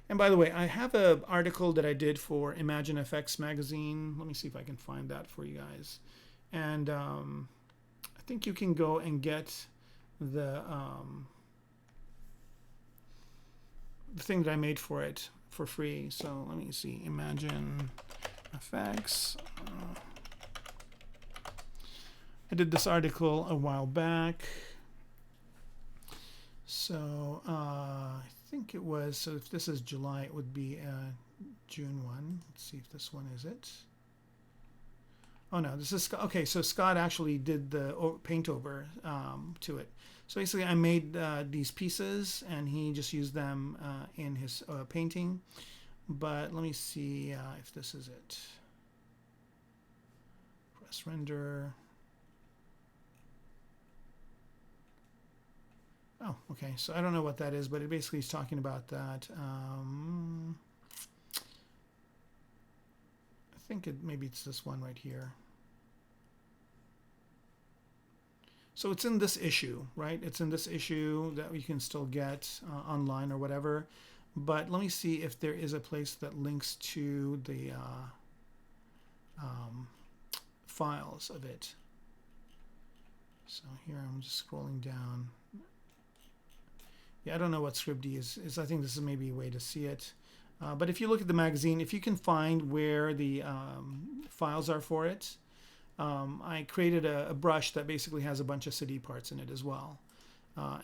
And by the way, I have an article that I did for Imagine FX magazine. Let me see if I can find that for you guys. And I think you can go and get the thing that I made for it for free. So let me see, Imagine FX. I did this article a while back. So I think it was, so if this is July, it would be June 1. Let's see if this one is it. Oh no, this is Scott. Okay, so Scott actually did the paint over to it. So basically I made these pieces and he just used them in his painting. But let me see if this is it. Press render. Oh, okay, so I don't know what that is, but it basically is talking about that. I think maybe it's this one right here. So it's in this issue, right? It's in this issue that you can still get online or whatever. But let me see if there is a place that links to the files of it. So here I'm just scrolling down. Yeah, I don't know what scribd is. I think this is maybe a way to see it. But if you look at the magazine, if you can find where the files are for it, I created a brush that basically has a bunch of city parts in it as well.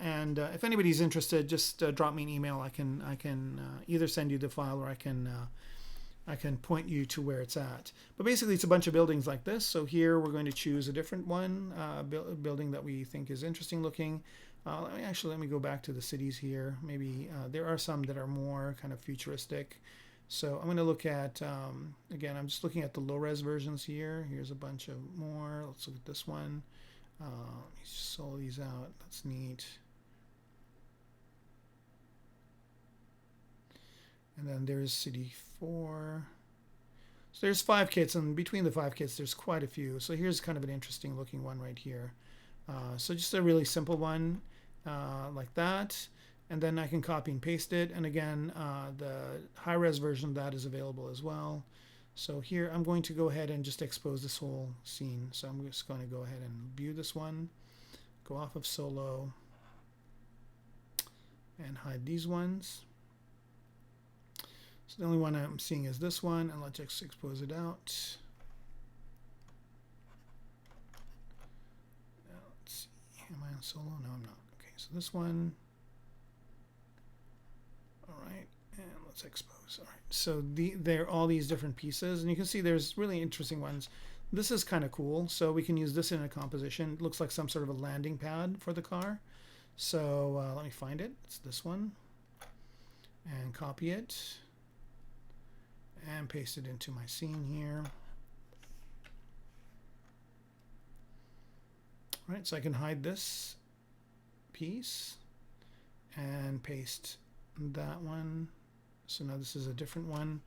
And if anybody's interested, just drop me an email. I can either send you the file or I can point you to where it's at. But basically, it's a bunch of buildings like this. So here we're going to choose a different one, building that we think is interesting looking. Let me go back to the cities here. Maybe there are some that are more kind of futuristic. So I'm going to look at, again, I'm just looking at the low-res versions here. Here's a bunch of more. Let's look at this one. Let me solo these out. That's neat. And then there's City 4. So there's 5 kits, and between the 5 kits, there's quite a few. So here's kind of an interesting looking one right here. So just a really simple one like that. And then I can copy and paste it. And again, the high-res version of that is available as well. So here I'm going to go ahead and just expose this whole scene. So I'm just going to go ahead and view this one, go off of solo, and hide these ones. So the only one I'm seeing is this one, and let's just expose it out. Now let's see, am I on solo? No, I'm not. Okay, so this one. All right, and let's expose. All right, so there are all these different pieces, and you can see there's really interesting ones. This is kind of cool, so we can use this in a composition. It looks like some sort of a landing pad for the car. So let me find it. It's this one, and copy it, and paste it into my scene here. All right, so I can hide this piece and paste that one. So now this is a different one.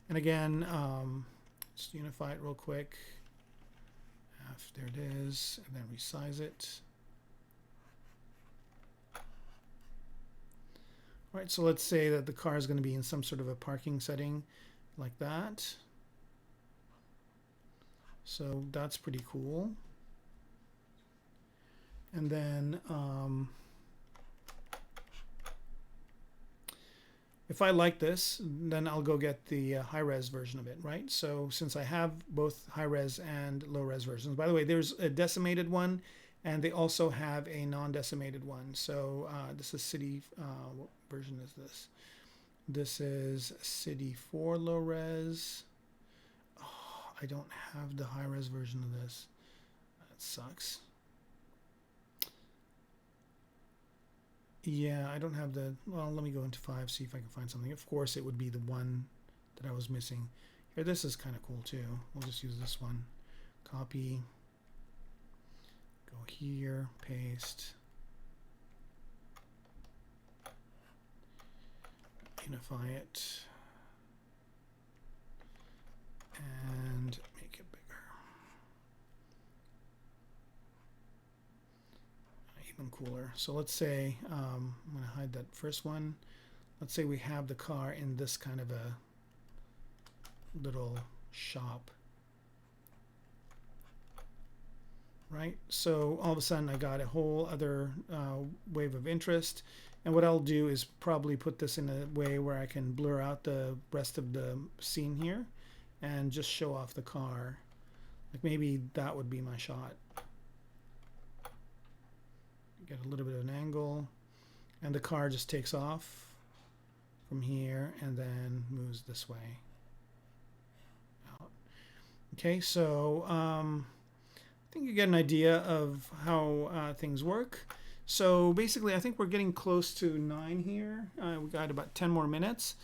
And again, just unify it real quick. There it is, and then resize it. All right, so let's say that the car is going to be in some sort of a parking setting like that. So that's pretty cool. And then if I like this, then I'll go get the high-res version of it, right? So since I have both high-res and low-res versions, by the way, there's a decimated one, and they also have a non-decimated one. So this is City, what version is this? This is City 4 low-res. Oh, I don't have the high-res version of this. That sucks. Yeah, I don't have the, well, let me go into 5, see if I can find something. Of course, it would be the one that I was missing. Here, this is kind of cool too. We'll just use this one. Copy. Go here, paste. unify it and make it bigger. Even cooler. So let's say, I'm going to hide that first one. Let's say we have the car in this kind of a little shop. Right? So all of a sudden I got a whole other wave of interest. And what I'll do is probably put this in a way where I can blur out the rest of the scene here and just show off the car. Like maybe that would be my shot. Get a little bit of an angle, and the car just takes off from here and then moves this way out. Okay, so I think you get an idea of how things work. So basically, I think we're getting close to 9 here. We got about 10 more minutes.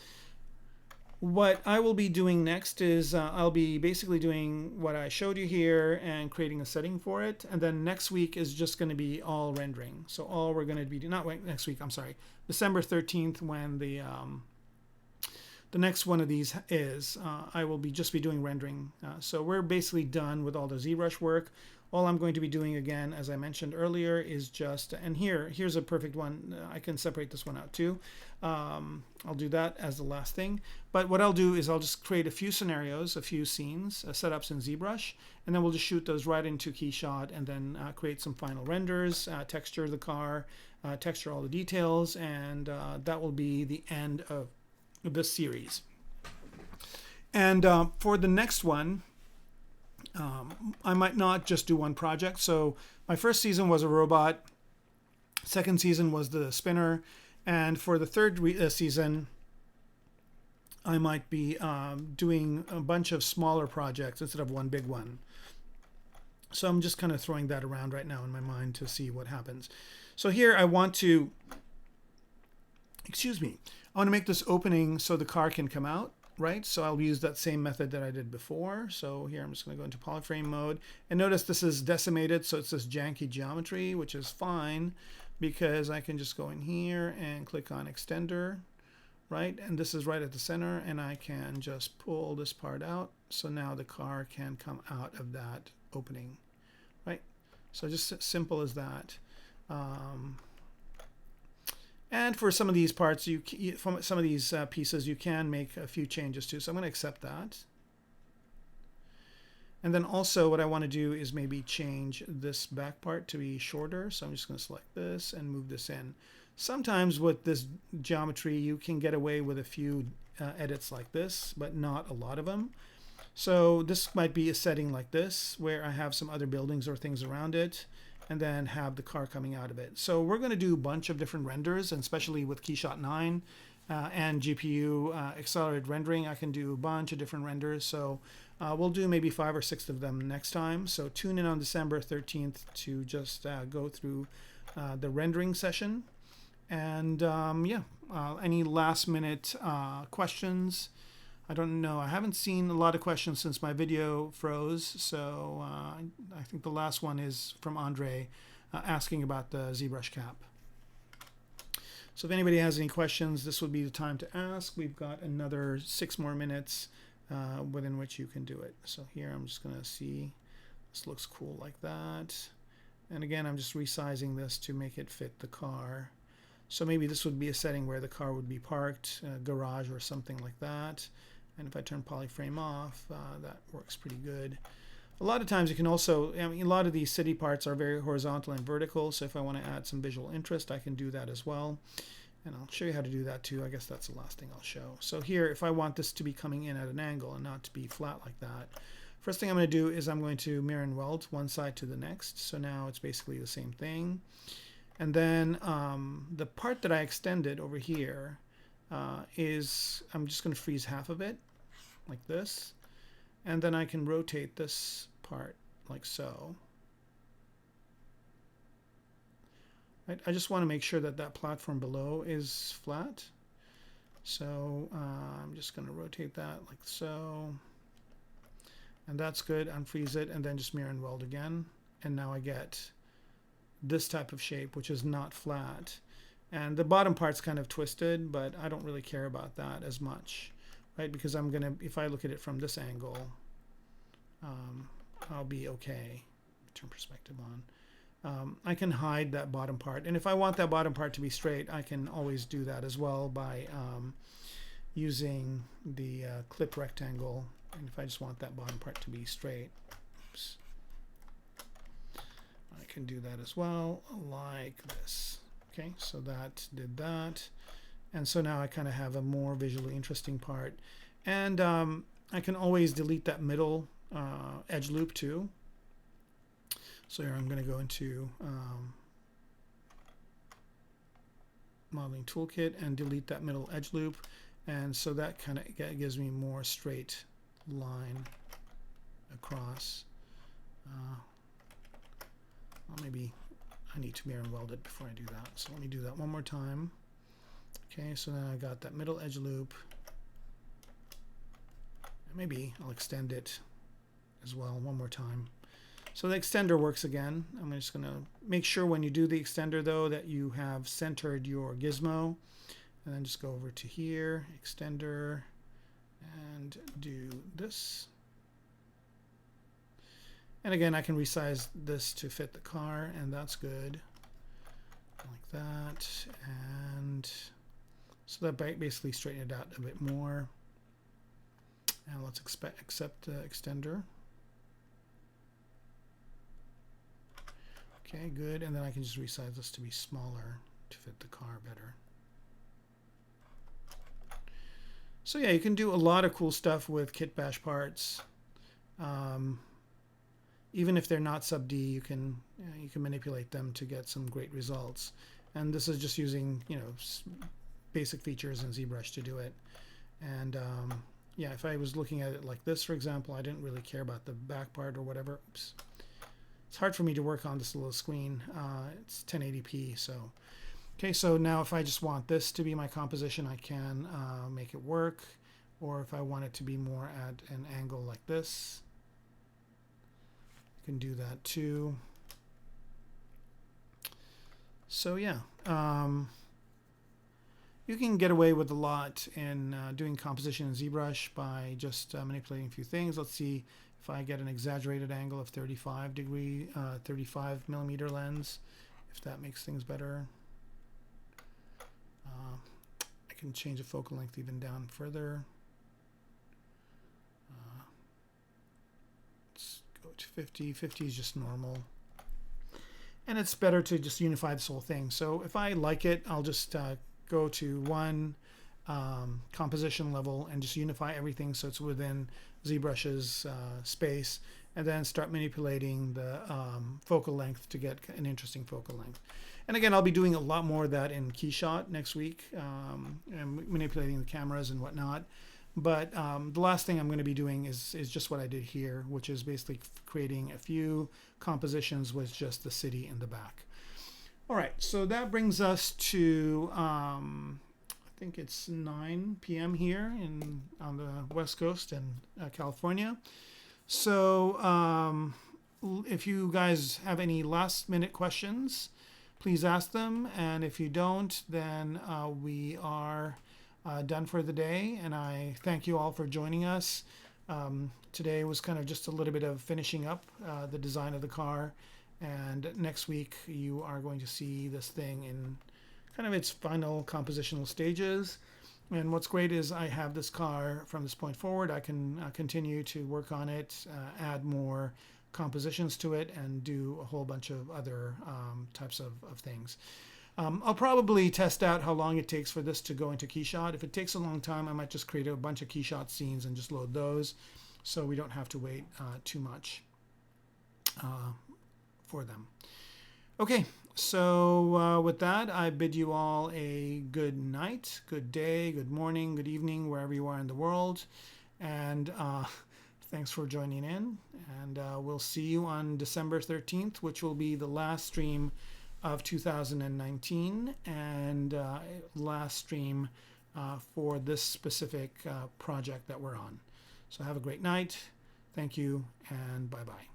What I will be doing next is I'll be basically doing what I showed you here and creating a setting for it. And then next week is just going to be all rendering. So all we're going to be doing, not next week, I'm sorry, December 13th when the next one of these is, I will be just be doing rendering. So we're basically done with all the ZBrush work. All I'm going to be doing again, as I mentioned earlier, is just, and here's a perfect one. I can separate this one out too. I'll do that as the last thing. But what I'll do is I'll just create a few scenarios, a few scenes, setups in ZBrush, and then we'll just shoot those right into KeyShot and then create some final renders, texture the car, texture all the details, and that will be the end of this series. And for the next one, I might not just do one project. So my first season was a robot, second season was the spinner, and for the third season I might be doing a bunch of smaller projects instead of one big one. So I'm just kind of throwing that around right now in my mind to see what happens. So here I want to, I want to make this opening so the car can come out. Right, so I'll use that same method that I did before. So here I'm just going to go into polyframe mode, and notice this is decimated, so it's this janky geometry, which is fine because I can just go in here and click on extender, right, and this is right at the center, and I can just pull this part out, so now the car can come out of that opening, right? So just as simple as that. And for some of these parts, from some of these pieces, you can make a few changes too. So I'm going to accept that. And then also what I want to do is maybe change this back part to be shorter. So I'm just going to select this and move this in. Sometimes with this geometry, you can get away with a few edits like this, but not a lot of them. So this might be a setting like this, where I have some other buildings or things around it, and then have the car coming out of it. So we're going to do a bunch of different renders, and especially with KeyShot 9 and GPU accelerated rendering, I can do a bunch of different renders. So we'll do maybe 5 or 6 of them next time. So tune in on December 13th to just go through the rendering session. And yeah, any last minute questions? I don't know. I haven't seen a lot of questions since my video froze. So I think the last one is from Andre asking about the ZBrush cap. So if anybody has any questions, this would be the time to ask. We've got another 6 more minutes within which you can do it. So here I'm just going to see. This looks cool like that. And again, I'm just resizing this to make it fit the car. So maybe this would be a setting where the car would be parked, garage or something like that. And if I turn polyframe off, that works pretty good. A lot of times you can also, I mean, a lot of these city parts are very horizontal and vertical. So if I want to add some visual interest, I can do that as well. And I'll show you how to do that too. I guess that's the last thing I'll show. So here, if I want this to be coming in at an angle and not to be flat like that, first thing I'm going to do is I'm going to mirror and weld one side to the next. So now it's basically the same thing. And then the part that I extended over here is, I'm just going to freeze half of it like this. And then I can rotate this part like so. Right? I just want to make sure that that platform below is flat. So I'm just going to rotate that like so. And that's good. Unfreeze it and then just mirror and weld again. And now I get this type of shape, which is not flat. And the bottom part's kind of twisted, but I don't really care about that as much, right? Because I'm gonna, if I look at it from this angle, I'll be okay. Turn perspective on. I can hide that bottom part, and if I want that bottom part to be straight, I can always do that as well by using the clip rectangle. And if I just want that bottom part to be straight, oops, I can do that as well, like this. Okay, so that did that. And so now I kind of have a more visually interesting part. And I can always delete that middle edge loop too. So here I'm going to go into Modeling Toolkit and delete that middle edge loop. And so that kind of gives me more straight line across. Well, maybe I need to mirror and weld it before I do that. So let me do that one more time. Okay, so then I got that middle edge loop. And maybe I'll extend it as well one more time. So the extender works again. I'm just going to make sure when you do the extender though that you have centered your gizmo. And then just go over to here, extender, and do this. And again, I can resize this to fit the car, and that's good. Like that. And so that basically straighten it out a bit more. And let's accept the extender. Okay, good. And then I can just resize this to be smaller to fit the car better. So yeah, you can do a lot of cool stuff with kitbash parts. Even if they're not sub D, you can manipulate them to get some great results. And this is just using basic features in ZBrush to do it. And yeah, if I was looking at it like this, for example, I didn't really care about the back part or whatever. Oops. It's hard for me to work on this little screen. It's 1080p, so. Okay, so now if I just want this to be my composition, I can make it work. Or if I want it to be more at an angle like this, I can do that too. So yeah, you can get away with a lot in doing composition in ZBrush by just manipulating a few things. Let's see if I get an exaggerated angle of 35 millimeter lens, if that makes things better. I can change the focal length even down further. Let's go to 50. 50 is just normal. And it's better to just unify this whole thing. So if I like it, I'll just go to one composition level and just unify everything so it's within ZBrush's space, and then start manipulating the focal length to get an interesting focal length. And again, I'll be doing a lot more of that in KeyShot next week, and manipulating the cameras and whatnot. But the last thing I'm going to be doing is just what I did here, which is basically creating a few compositions with just the city in the back. All right, so that brings us to, I think it's 9 p.m. here on the West Coast in California. So if you guys have any last minute questions, please ask them. And if you don't, then we are done for the day. And I thank you all for joining us. Today was kind of just a little bit of finishing up the design of the car. And next week, you are going to see this thing in kind of its final compositional stages. And what's great is I have this car from this point forward. I can continue to work on it, add more compositions to it, and do a whole bunch of other types of things. I'll probably test out how long it takes for this to go into KeyShot. If it takes a long time, I might just create a bunch of KeyShot scenes and just load those, so we don't have to wait too much for them. Okay, so with that, I bid you all a good night, good day, good morning, good evening, wherever you are in the world. And thanks for joining in. And we'll see you on December 13th, which will be the last stream of 2019 and last stream for this specific project that we're on. So have a great night. Thank you, and bye-bye.